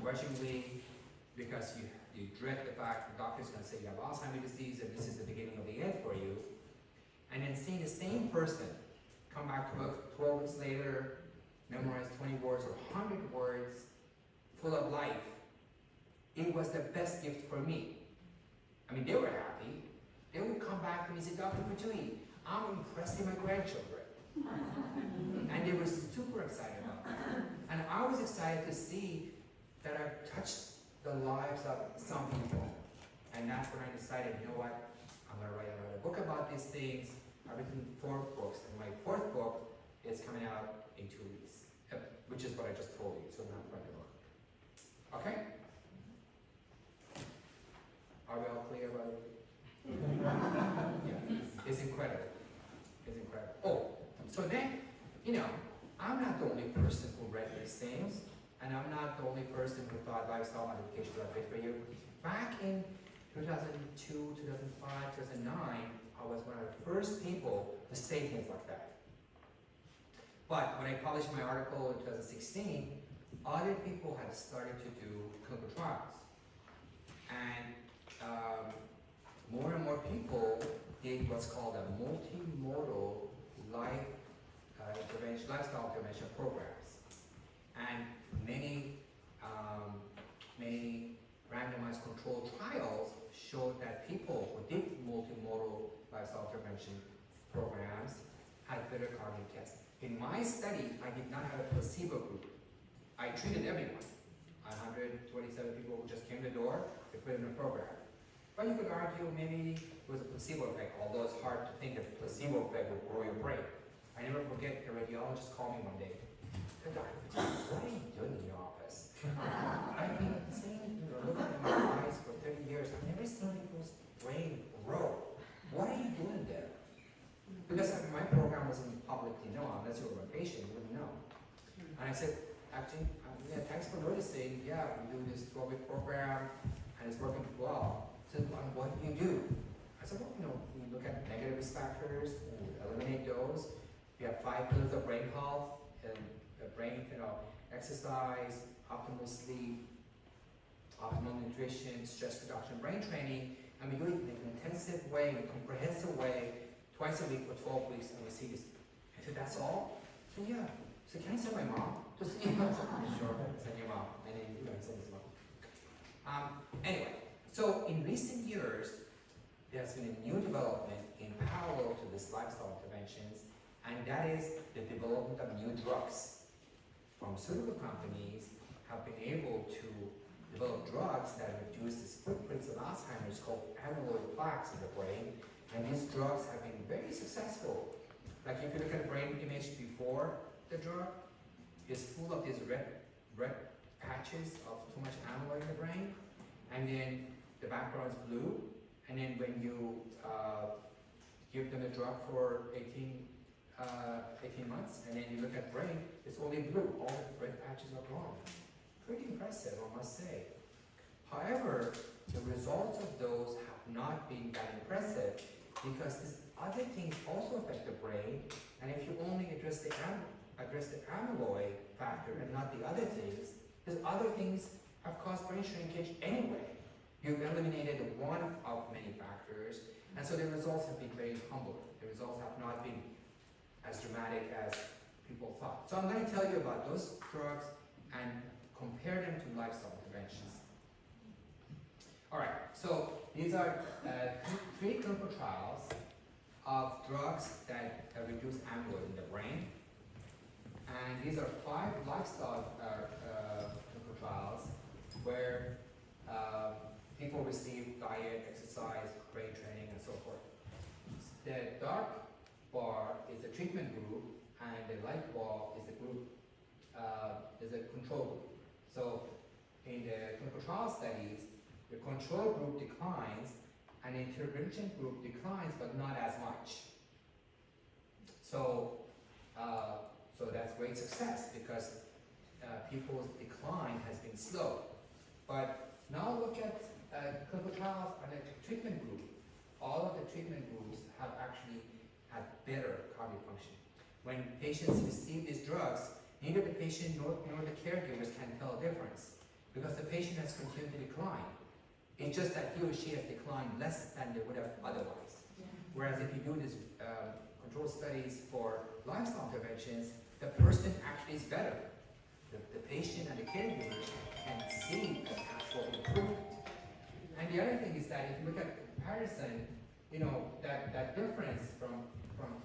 grudgingly because you dread the fact the doctor's going to say you have Alzheimer's disease and this is the beginning of the end for you. And then seeing the same person come back to us 12 weeks later, memorize 20 words or 100 words, full of life, it was the best gift for me. I mean, they were happy. They would come back to me and say, Dr. Fotuhi, I'm impressing my grandchildren. And they were super excited about that. And I was excited to see that I've touched the lives of some people. And that's when I decided, you know what, I'm going to write another book about these things. I've written 4 books, and my 4th book is coming out in 2 weeks, which is what I just told you, so I'm not writing a book. Okay? Are we all clear about it? Yeah, it's incredible. It's incredible. Oh, so then, you know, I'm not the only person who read these things, and I'm not the only person who thought lifestyle modification was good for you. Back in 2002, 2005, 2009, I was one of the first people to say things like that. But when I published my article in 2016, other people had started to do clinical trials. And more and more people did what's called a multimodal lifestyle intervention programs. And many randomized controlled trials showed that people who did multimodal lifestyle intervention programs had better cognitive tests. In my study, I did not have a placebo group. I treated everyone. 127 people who just came to the door, they put in a program. But you could argue maybe it was a placebo effect, although it's hard to think that placebo effect would grow your brain. I never forget, a radiologist called me one day. He said, "Dr. Fotuhi, what are you doing in your office? I've been seeing, looking at my eyes for 30 years. I've never seen people's brain grow. What are you doing there?" Because my program wasn't publicly known, unless you were a patient, you wouldn't know. And I said, "Actually, yeah, thanks for noticing. Yeah, we do this 12-week program, and it's working well." So, what do you do? I said, "Well, we look at negative risk factors, and we eliminate those. We have 5 pillars of brain health, and brain, exercise, optimal sleep, optimal nutrition, stress reduction, brain training, and we do it in an intensive way, in a comprehensive way, twice a week for 12 weeks, and we see this." I said, "That's all?" So yeah. So can I send my mom to see you? Sure, send your mom, and then you can send his mom. Anyway, so in recent years, there's been a new development in parallel to this lifestyle interventions, and that is the development of new drugs. Pharmaceutical companies have been able to develop drugs that reduce the footprints of Alzheimer's called amyloid plaques in the brain, and these drugs have been very successful. Like if you look at a brain image before the drug, it's full of these red patches of too much amyloid in the brain, and then the background is blue, and then when you give them the drug for 18 months, and then you look at brain, it's only blue. All the red patches are gone. Pretty impressive, I must say. However, the results of those have not been that impressive because these other things also affect the brain, and if you only address the amyloid factor and not the other things, these other things have caused brain shrinkage anyway. You've eliminated one of many factors, and so the results have been very humble. The results have not been as dramatic as people thought. So I'm going to tell you about those drugs and compare them to lifestyle interventions. All right, so these are 3 clinical trials of drugs that reduce amyloid in the brain. And these are 5 lifestyle clinical trials where people receive diet, exercise, brain training, and so forth. The dark bar is the treatment group, and the light bar is the group, is a control group. So in the clinical trial studies, the control group declines, and the intervention group declines, but not as much. So, so that's great success because people's decline has been slow. But now look at clinical trials and the treatment group. All of the treatment groups have actually had better cognitive function. When patients receive these drugs, neither the patient nor the caregivers can tell a difference because the patient has continued to decline. It's just that he or she has declined less than they would have otherwise. Yeah. Whereas if you do these control studies for lifestyle interventions, the person actually is better. The patient and the caregiver can see an actual improvement. And the other thing is that if you look at comparison, that difference from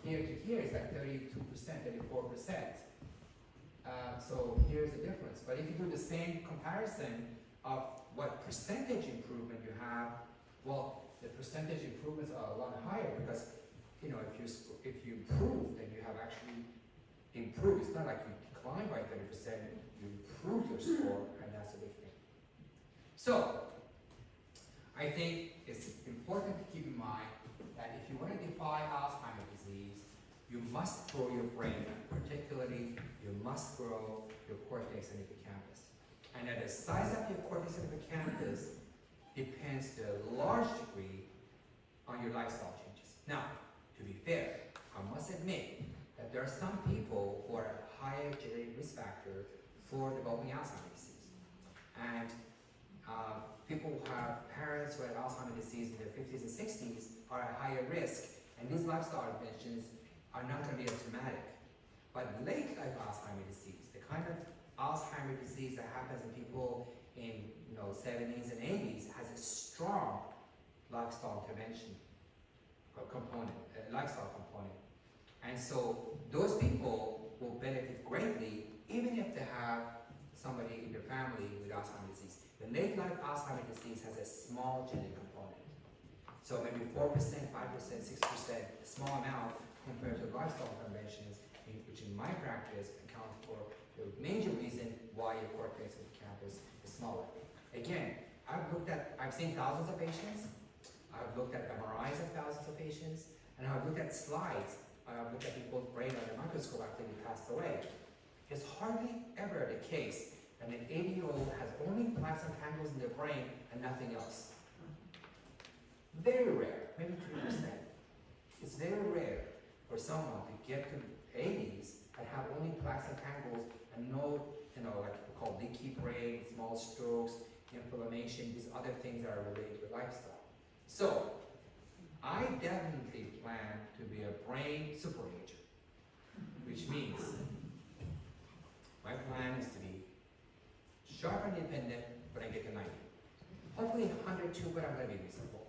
here to here is like 32%, 34%. So here's the difference. But if you do the same comparison of what percentage improvement you have, well, the percentage improvements are a lot higher because, if you improve, then you have actually improved. It's not like you decline by 30%, you improve your score, and that's a big thing. So, I think it's important to keep in mind that if you want to defy Alzheimer's disease, you must grow your brain, and particularly you must grow your cortex and hippocampus. And that the size of your cortex hippocampus depends to a large degree on your lifestyle changes. Now, to be fair, I must admit that there are some people who are at higher genetic risk factor for developing Alzheimer's disease. And people who have parents who have Alzheimer's disease in their 50s and 60s are at higher risk, and these lifestyle interventions are not going to be as dramatic. But late life Alzheimer's disease, the kind of Alzheimer's disease that happens in people in 70s and 80s, has a strong lifestyle intervention component, lifestyle component. And so those people will benefit greatly even if they have somebody in their family with Alzheimer's disease. The late life Alzheimer's disease has a small genetic component. So maybe 4%, 5%, 6%, a small amount compared to lifestyle interventions, which in my practice account for the major reason why your cortex hippocampus is smaller. Again, I've seen thousands of patients, I've looked at MRIs of thousands of patients, and I've looked at slides. I've looked at people's brain under a microscope after they passed away. It's hardly ever the case that an 80-year-old has only plaques and tangles in their brain and nothing else. Very rare, maybe 3%. It's very rare for someone to get to 80s and have only plaques and tangles and no, like we call leaky brain, small strokes, inflammation, these other things that are related to lifestyle. So, I definitely plan to be a brain superager, which means my plan is to be sharp and independent when I get to 90. Hopefully 102, but I'm going to be reasonable.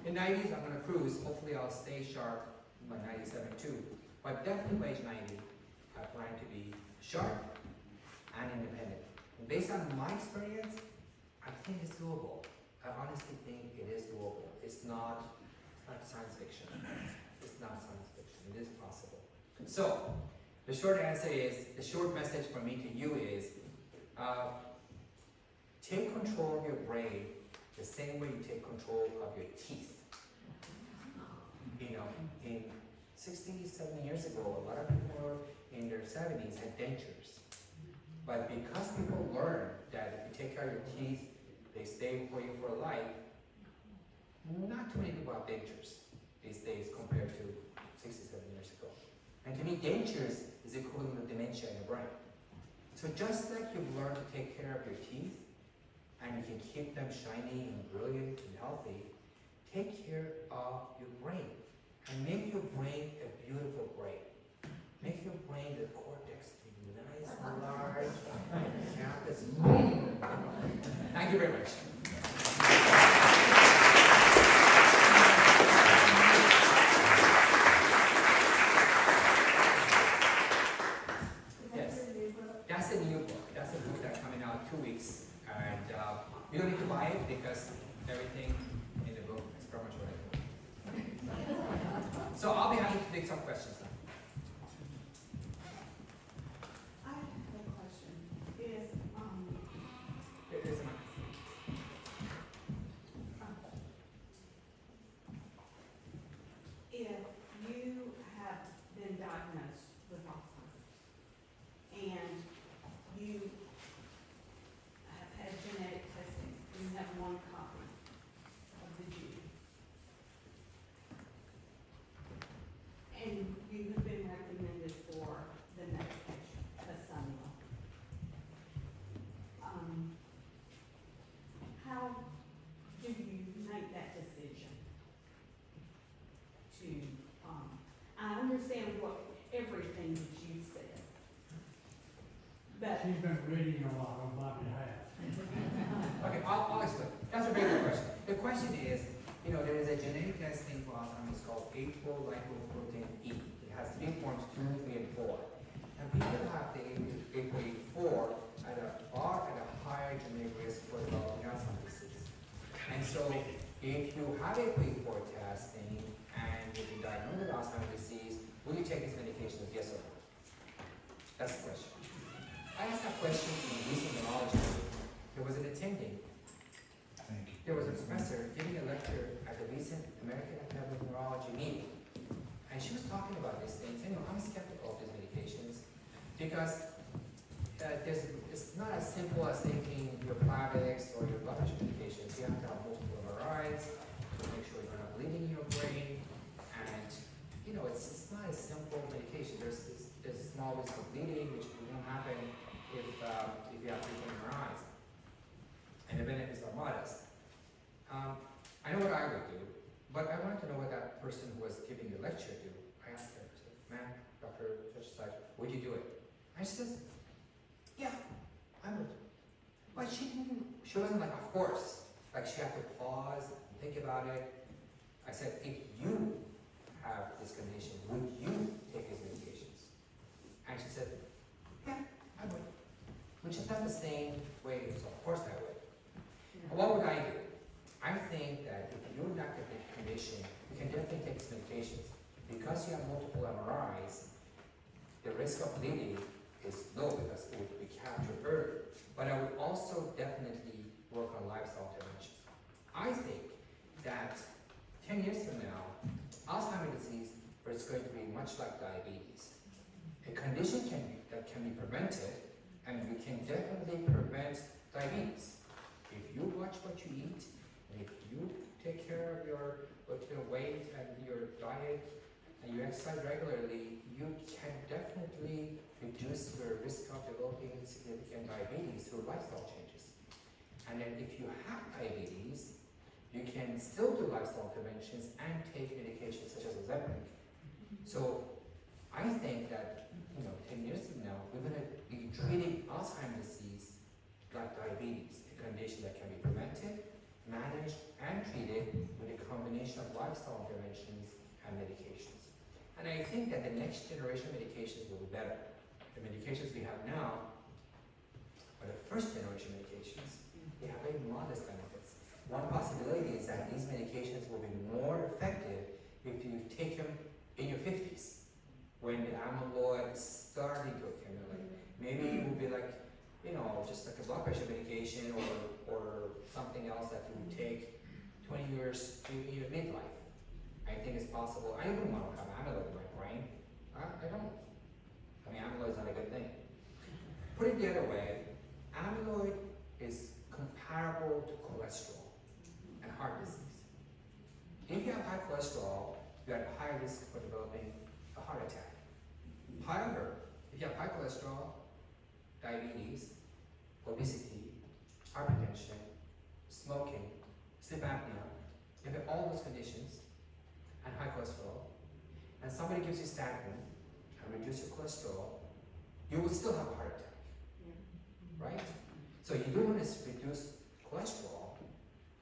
In 90s, I'm going to cruise. Hopefully I'll stay sharp by 97 too. But definitely by age 90, I plan to be sharp and independent. And based on my experience, I think it's doable. I honestly think it is doable. It's not science fiction. It's not science fiction. It is possible. So, the short answer is, the short message from me to you is, take control of your brain the same way you take control of your teeth. In 60, 70 years ago, a lot of people in their 70s had dentures. But because people learned that if you take care of your teeth, they stay for you for life, not too many people have dentures these days compared to 67 years ago. And to me, dentures is equivalent to dementia in the brain. So just like you've learned to take care of your teeth, and you can keep them shiny and brilliant and healthy, take care of your brain. And make your brain a beautiful brain. Make your brain, the cortex, be nice and large, and campus. Thank you very much. Yes, that's a new book. That's a book that's coming out 2 weeks. And you don't need to buy it because everything in the book is pretty much what I do. So I'll be happy to take some questions now.
I have a question. Is
There's a mic.
if you have been diagnosed with Alzheimer's and you have had genetic testing, and you have one copy of the gene, and you have been recommended for the medication, Casumba, how do you make that decision to, I understand everything that you said, but
She's been reading a lot on my behalf.
Okay, I'll explain. That's a very good question. The question is, there is a genetic testing for Alzheimer's called apolipoprotein E. It has 3 forms, 2, 3, and 4. And people who have the ApoE4 are at a higher genetic risk for developing Alzheimer's disease. And so, if you have ApoE4 testing and you've been diagnosed with Alzheimer's disease, will you take these medications, yes or no? That's the question. I asked that question in a recent neurology meeting. There was an attending. There was a professor giving a lecture at the recent American Academy of Neurology meeting. And she was talking about these things. I'm skeptical of these medications because it's not as simple as taking your Plavix or your blood pressure medications. You have to have multiple MRIs to make sure you're not bleeding in your brain. And, you know, it's not a simple medication. There's a small risk of bleeding, which won't happen if you have frequent MRIs. And the benefits are modest. I know what I would do, but I wanted to know what that person who was giving the lecture do. I asked her, I said, ma'am, Dr. Such, would you do it? And she says, yeah, I would. But she wasn't like, of course. Like she had to pause and think about it. I said, if you have this condition, would you take these medications? And she said, yeah, I would. Which is not the same way, so of course I would. And what would I do? I think that if you're not going to get a condition, you can definitely take these medications. Because you have multiple MRIs, the risk of bleeding is low because it would be captured early. But I would also definitely work on lifestyle interventions. I think that 10 years from now, Alzheimer's disease is going to be much like diabetes. A condition that can be prevented, and we can definitely prevent diabetes. If you watch what you eat, and if you take care of your weight and your diet, and you exercise regularly, you can definitely reduce your risk of developing significant diabetes through lifestyle changes. And then if you have diabetes, you can still do lifestyle interventions and take medications such as Ozempic. So I think that 10 years from now, we're going to be treating Alzheimer's disease like diabetes, a condition that can be prevented, managed, and treated with a combination of lifestyle interventions and medications. And I think that the next generation of medications will be better. The medications we have now are the first generation medications. They have very modest benefits. One possibility is that these medications will be more effective if you take them in your 50s, when the amyloid is starting to accumulate. Maybe it will be like, just like a blood pressure medication or something else that you would take 20 years to your midlife. I think it's possible. I don't want to have amyloid in my brain. I don't. I mean, amyloid is not a good thing. Put it the other way, amyloid is comparable to cholesterol and heart disease. If you have high cholesterol, you have a high risk for developing a heart attack. However, if you have high cholesterol, diabetes, obesity, hypertension, smoking, sleep apnea, if you have all those conditions and high cholesterol, and somebody gives you statin and reduce your cholesterol, you will still have a heart attack, right? So you do want to reduce cholesterol,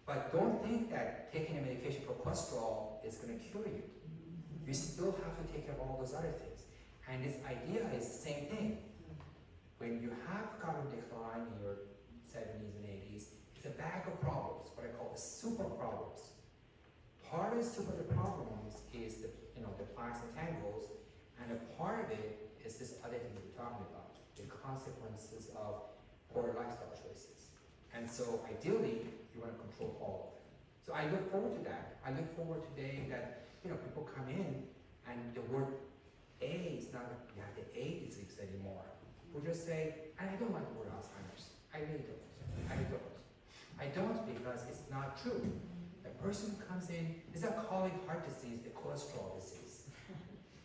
but don't think that taking a medication for cholesterol is going to cure you. You still have to take care of all those other things. And this idea is the same thing. When you have cognitive decline in your 70s and 80s, it's a bag of problems, what I call the super problems. Part of the super problems is the plaques and tangles, and a part of it is this other thing we're talking about, the consequences of poor lifestyle choices. And so ideally, you want to control all of it. So I look forward to that. I look forward today that people come in and the word A is not the A disease anymore. We'll just say, and I don't like the word Alzheimer's. I really don't. I don't because it's not true. A person comes in, it's not calling heart disease a cholesterol disease.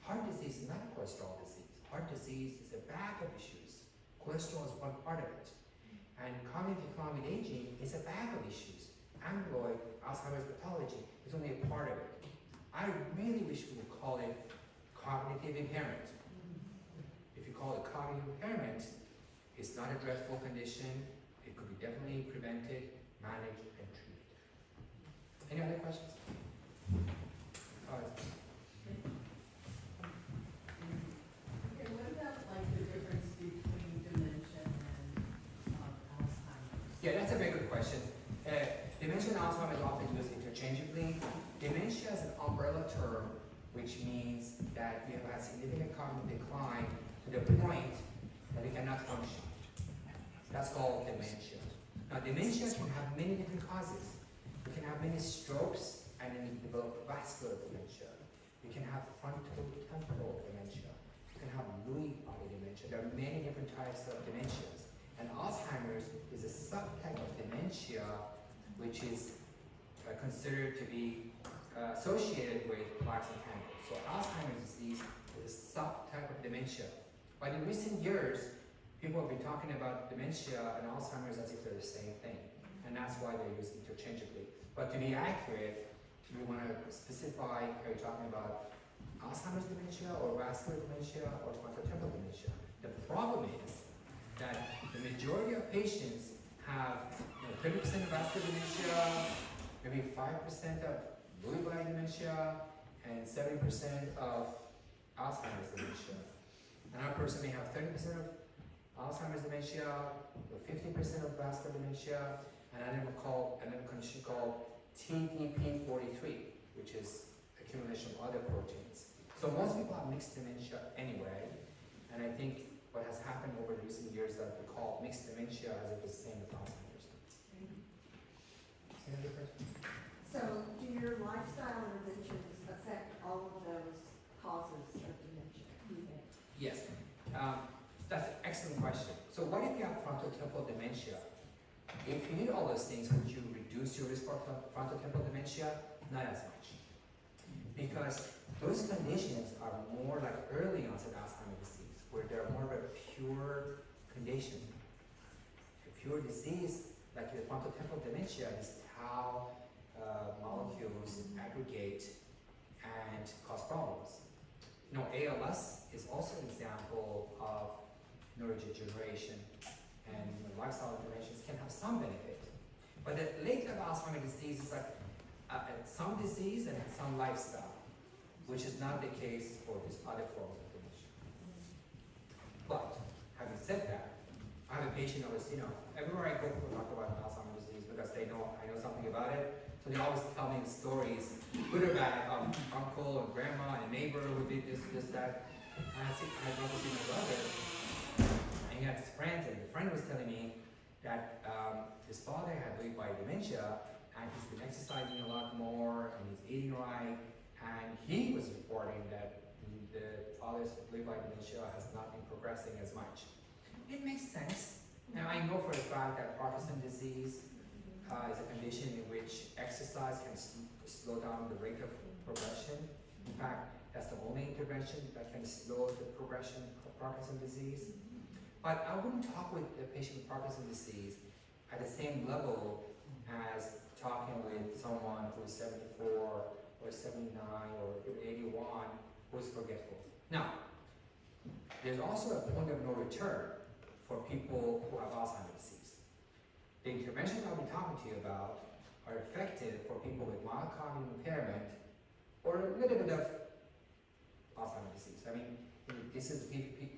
Heart disease is not a cholesterol disease. Heart disease is a bag of issues. Cholesterol is one part of it. And cognitive decline with aging is a bag of issues. Amyloid, Alzheimer's pathology is only a part of it. I really wish we would call it cognitive impairment. If you call it cognitive impairment, it's not a dreadful condition. It could be definitely prevented, managed, and treated. Any other questions?
Okay, what about like the difference between dementia and Alzheimer's?
Yeah, that's a very good question. Dementia and Alzheimer's are often used interchangeably. Dementia is an umbrella term, which means that you have had significant cognitive decline to the point that you cannot function. That's called dementia. Now, dementia can have many different causes. You can have many strokes and then you develop vascular dementia. You can have frontotemporal dementia. You can have Lewy body dementia. There are many different types of dementias. And Alzheimer's is a subtype of dementia which is considered to be associated with plaques and tangles. So Alzheimer's disease is a subtype of dementia. But in recent years, people have been talking about dementia and Alzheimer's as if they're the same thing. And that's why they're used interchangeably. But to be accurate, we want to specify, are you talking about Alzheimer's dementia or vascular dementia or frontotemporal dementia? The problem is that the majority of patients have 30% of vascular dementia, maybe 5% of Lewy body dementia, and 70% of Alzheimer's dementia. Another person may have 30% of Alzheimer's dementia, or 50% of vascular dementia, and another condition called TDP43, which is accumulation of other proteins. So most people have mixed dementia anyway, and I think what has happened over the recent years that we call mixed dementia as if it's the same as Alzheimer's. Any other question?
So do your lifestyle interventions affect all of those causes of dementia?
Yes, that's an excellent question. So what if you have frontotemporal dementia? If you did all those things, would you reduce your risk for frontotemporal dementia? Not as much. Because those conditions are more like early onset Alzheimer's disease, where they're more of a pure condition. A pure disease, like the frontotemporal dementia, is how molecules aggregate and cause problems. You know, ALS is also an example of neurodegeneration, and lifestyle interventions can have some benefit. But the late level Alzheimer's disease is like some disease and some lifestyle, which is not the case for these other forms of dementia. But having said that, I have a patient always, everywhere I go, people talk about Alzheimer's disease because I know something about it. So they always tell me stories, good or bad, of uncle and grandma and neighbor who did this, that. And I gone to see my brother, and he had his friends, and the friend was telling me that his father had Lewy body dementia, and he's been exercising a lot more, and he's eating right, and he was reporting that the father's Lewy body dementia has not been progressing as much. It makes sense. Now I know for a fact that Parkinson's disease is a condition in which exercise can slow down the rate of progression. In fact, that's the only intervention that can slow the progression of Parkinson's disease. But I wouldn't talk with a patient with Parkinson's disease at the same level as talking with someone who is 74 or 79 or 81 who is forgetful. Now, there's also a point of no return for people who have Alzheimer's disease. The interventions I'll be talking to you about are effective for people with mild cognitive impairment or a little bit of Alzheimer's disease. I mean, these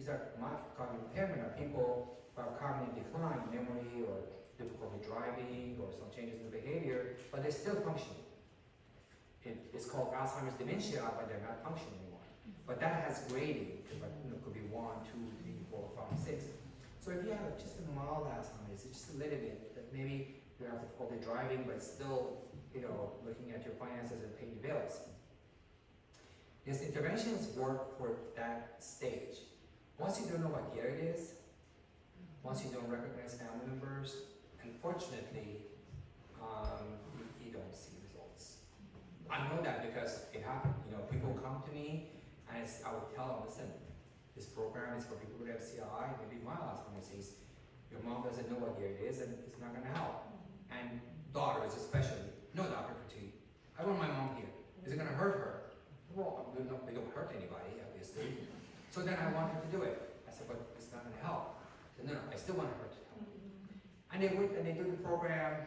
are mild cognitive impairment are people who have cognitive decline, memory, or difficulty driving, or some changes in the behavior, but they're still functioning. It's called Alzheimer's dementia, but they're not functioning anymore. But that has grading, it could be 1, 2, 3, 4, 5, 6. So if you have just a mild Alzheimer's, it's just a little bit, that maybe you have difficulty driving, but still, looking at your finances and paying your bills. These interventions work for that stage. Once you don't know what year it is, once you don't recognize family members, unfortunately, you don't see results. I know that because it happened. People come to me, and I would tell them, listen, this program is for people with FCI, maybe mild Alzheimer's disease. Your mom doesn't know what year it is, and it's not going to help. And daughters especially, no, Dr. Fotuhi, I want my mom here. Is it going to hurt her? Well, we don't hurt anybody, obviously. So then I want her to do it. I said, but it's not going to help. I said, no, I still want her to help. And they went and they do the program,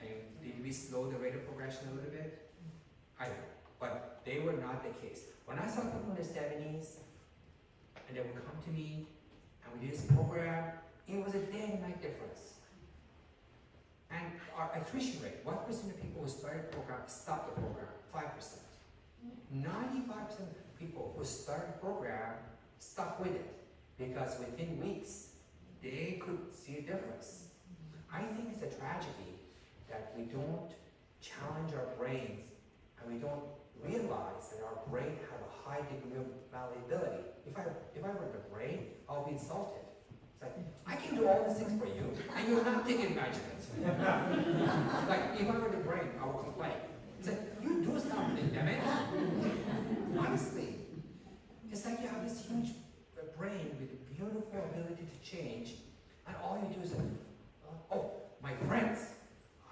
and did we slow the rate of progression a little bit? I don't know, but they were not the case. When I saw people in their 70s, and they would come to me, and we did this program, it was a day and night difference. And our attrition rate, 1% of people who started the program stopped the program, 5%. 95% of people who started the program stuck with it, because within weeks, they could see a difference. I think it's a tragedy that we don't challenge our brains, and we don't realize that our brain have a high degree of malleability. If I were the brain, I'll be insulted. like, I can do all these things for you, and you're not taking measurements. Like, if I were the brain, I would complain. It's like, you do something, damn it. Honestly, it's like you have this huge brain with a beautiful ability to change, and all you do is like, oh, my friends.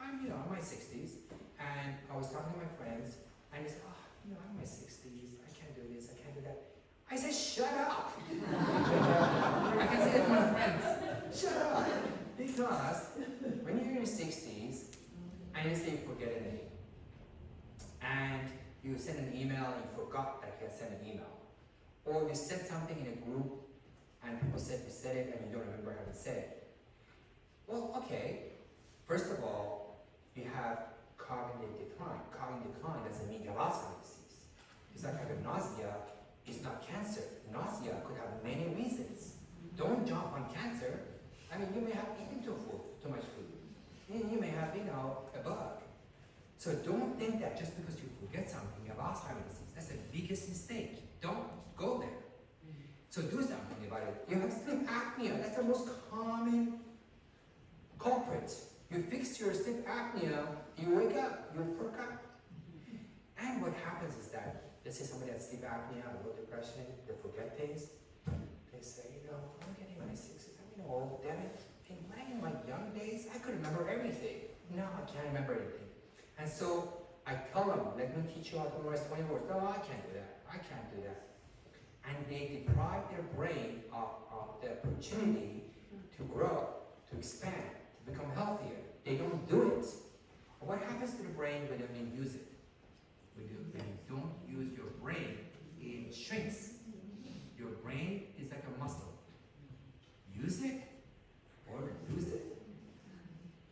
I'm in my 60s, and I was talking to my friends, and they said, oh, I'm in my 60s, I can't do this, I can't do that. I said, shut up! I can say it to my friends, shut up! Because when you're in your 60s, and you say you forget a name, and you send an email and you forgot that you had sent an email, or you said something in a group, and people said you said it, and you don't remember how to say it. Well, okay, first of all, you have cognitive decline. Cognitive decline doesn't mean you have Alzheimer's disease. It's like having nausea is not cancer. Nausea could have many reasons. Don't jump on cancer. I mean, you may have eaten too much food. You may have, a bug. So don't think that just because you forget something, you have Alzheimer's disease. That's the biggest mistake. Don't go there. So do something about it. You have sleep apnea. That's the most common culprit. You fix your sleep apnea, you wake up, you forgot. And what happens is that, let's say somebody has sleep apnea or low depression, they forget things. They say, I'm getting my 60s, I'm old, damn it. In my young days, I could remember everything. Now I can't remember anything. And so I tell them, let me teach you how to memorize 20 words. No, I can't do that. I can't do that. And they deprive their brain of the opportunity to grow, to expand, to become healthier. They don't do it. What happens to the brain when you use it? When you don't use your brain, it shrinks. Your brain is like a muscle. Use it or lose it.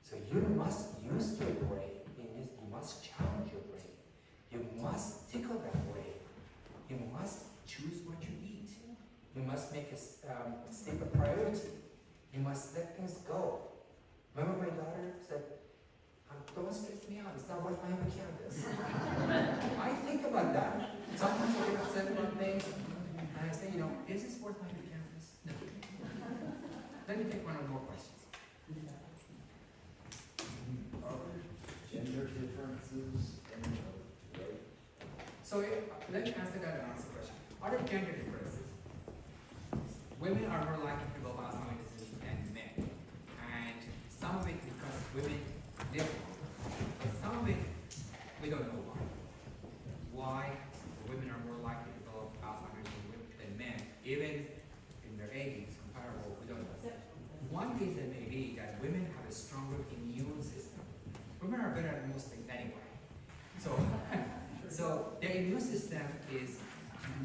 So you must use your brain. You must challenge your brain. You must tickle that brain. You must choose what you eat. You must make sleep a priority. You must let things go. Remember my daughter said, don't stress me out, it's not worth my canvas. I think about that. Sometimes I get upset about things, and I say, is this worth my canvas? No. Let me take one or more questions.
Are there gender differences in the weight?
So let me answer that and answer the question. Are there gender differences? Women are more likely to develop Alzheimer's disease than men. And some of it because women live longer. But some of it, we don't know why. Why women are more likely to develop Alzheimer's disease than men, even in their 80s, comparable, we don't know. One reason may be that women have a stronger immune system. Women are better at most things anyway. So their immune system is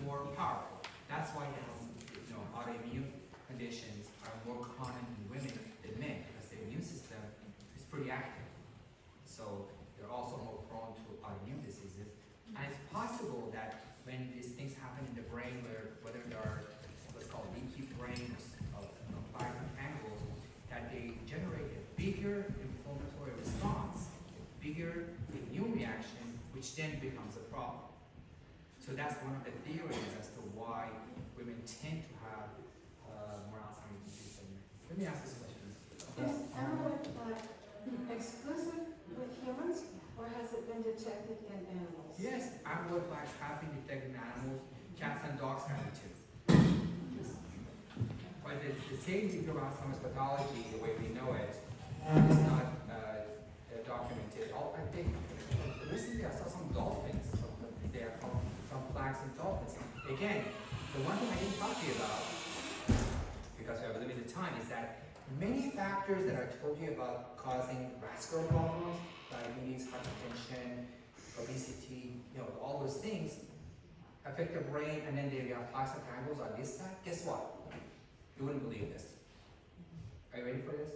more powerful. That's why autoimmune conditions are more common in women than men because their immune system is pretty active. So they're also more prone to autoimmune diseases. And it's possible that when these things happen in the brain, whether there are what's called leaky brain or plaque tangles, that they generate a bigger inflammatory response, a bigger immune reaction, which then becomes a problem. So that's one of the theories as to why women tend to have more Alzheimer's disease than men. Let me ask this question.
Is amyloid plaque exclusive with humans, or has it been detected in animals?
Yes, amyloid plaques have been detected in animals. Cats and dogs have it too. But the safety of Alzheimer's pathology, the way we know it, is not documented. I think recently I saw some dolphins. They are called some plaques in dolphins. Again, the one thing I didn't talk to you about, because we have a limited time, is that many factors that I told you about causing vascular problems, diabetes, hypertension, obesity, all those things affect the brain, and then they have plaques and tangles on this side. Guess what? You wouldn't believe this. Are you ready for this?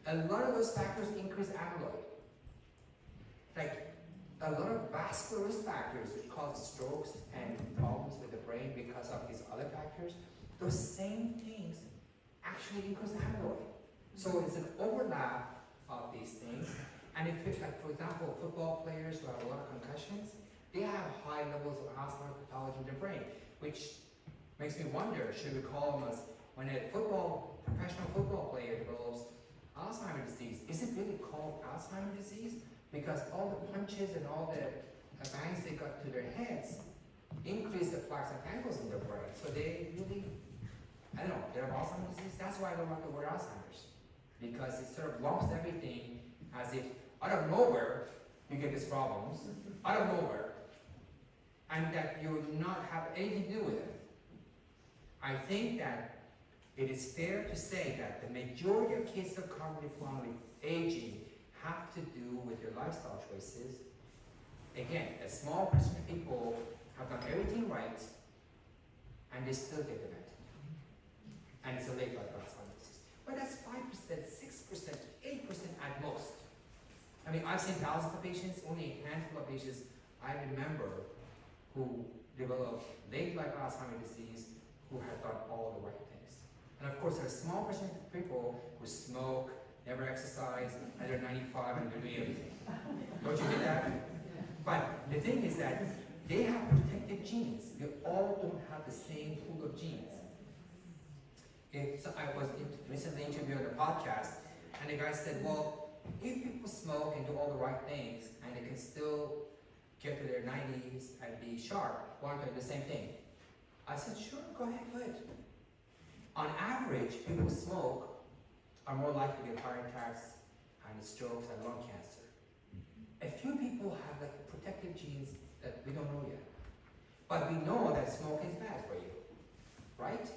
A lot of those factors increase amyloid. Like a lot of vascular risk factors that cause strokes and problems with the brain because of these other factors, those same things actually increase amyloid. So it's an overlap of these things. And if it's like, for example, football players who have a lot of concussions, they have high levels of Alzheimer's pathology in their brain, which makes me wonder, should we call them as, when a football professional professional football player develops Alzheimer's disease, is it really called Alzheimer's disease? Because all the punches and all the bangs they got to their heads increase the plaques and tangles in their brain. So they really, I don't know, they have Alzheimer's disease. That's why I don't like the word Alzheimer's. Because it sort of lumps everything as if out of nowhere you get these problems, out of nowhere, and that you not have anything to do with it. I think that it is fair to say that the majority of cases of cognitive decline with aging have to do with your lifestyle choices. Again, a small percent of people have done everything right, and they still get dementia. And it's a late life Alzheimer's disease. But that's 5%, 6%, 8% at most. I mean, I've seen thousands of patients, only a handful of patients I remember who developed late life Alzheimer's disease who have done all the right things. And of course, there's a small percentage of people who smoke, never exercise, and they're 95 and they're doing everything. Don't you get that? But the thing is that they have protected genes. We all don't have the same pool of genes. So I was recently interviewed on a podcast, and the guy said, well, if people smoke and do all the right things, and they can still get to their 90s and be sharp, why don't they do the same thing? I said, sure, go ahead, do it. On average, people who smoke are more likely to get heart attacks and strokes and lung cancer. A few people have like protective genes that we don't know yet. But we know that smoking is bad for you, right?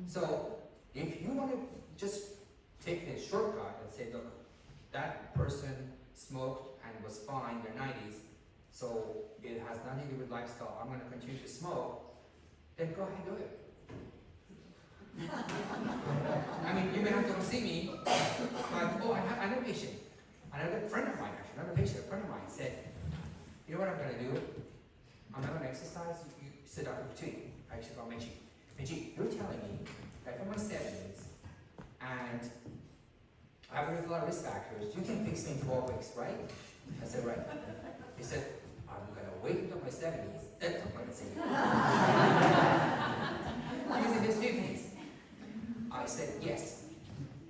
So if you want to just take the shortcut and say, look, that person smoked and was fine in their 90s, so it has nothing to do with lifestyle, I'm going to continue to smoke, then go ahead and do it. I mean, you may have to come see me, but oh, I know a patient, another friend of mine actually, another patient, a friend of mine said, you know what I'm going to do? I'm not going to exercise. You sit down for 2. I actually called Majid. Majid, you're telling me that for my 70s, and I have a lot of risk factors, you can fix me in 12 weeks, right? I said, right. He said, I'm going to wait until my 70s, then I'm going to see you. He's in his 50s. I said, yes,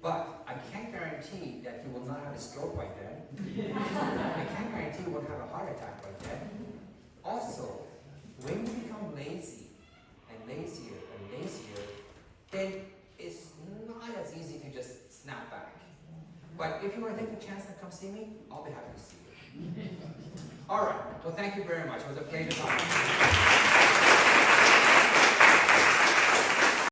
but I can't guarantee that you will not have a stroke by then. I can't guarantee you won't have a heart attack by then. Also, when you become lazy and lazier and lazier, then it's not as easy to just snap back. But if you want to take the chance and come see me, I'll be happy to see you. All right, well, thank you very much. It was a pleasure talking to you.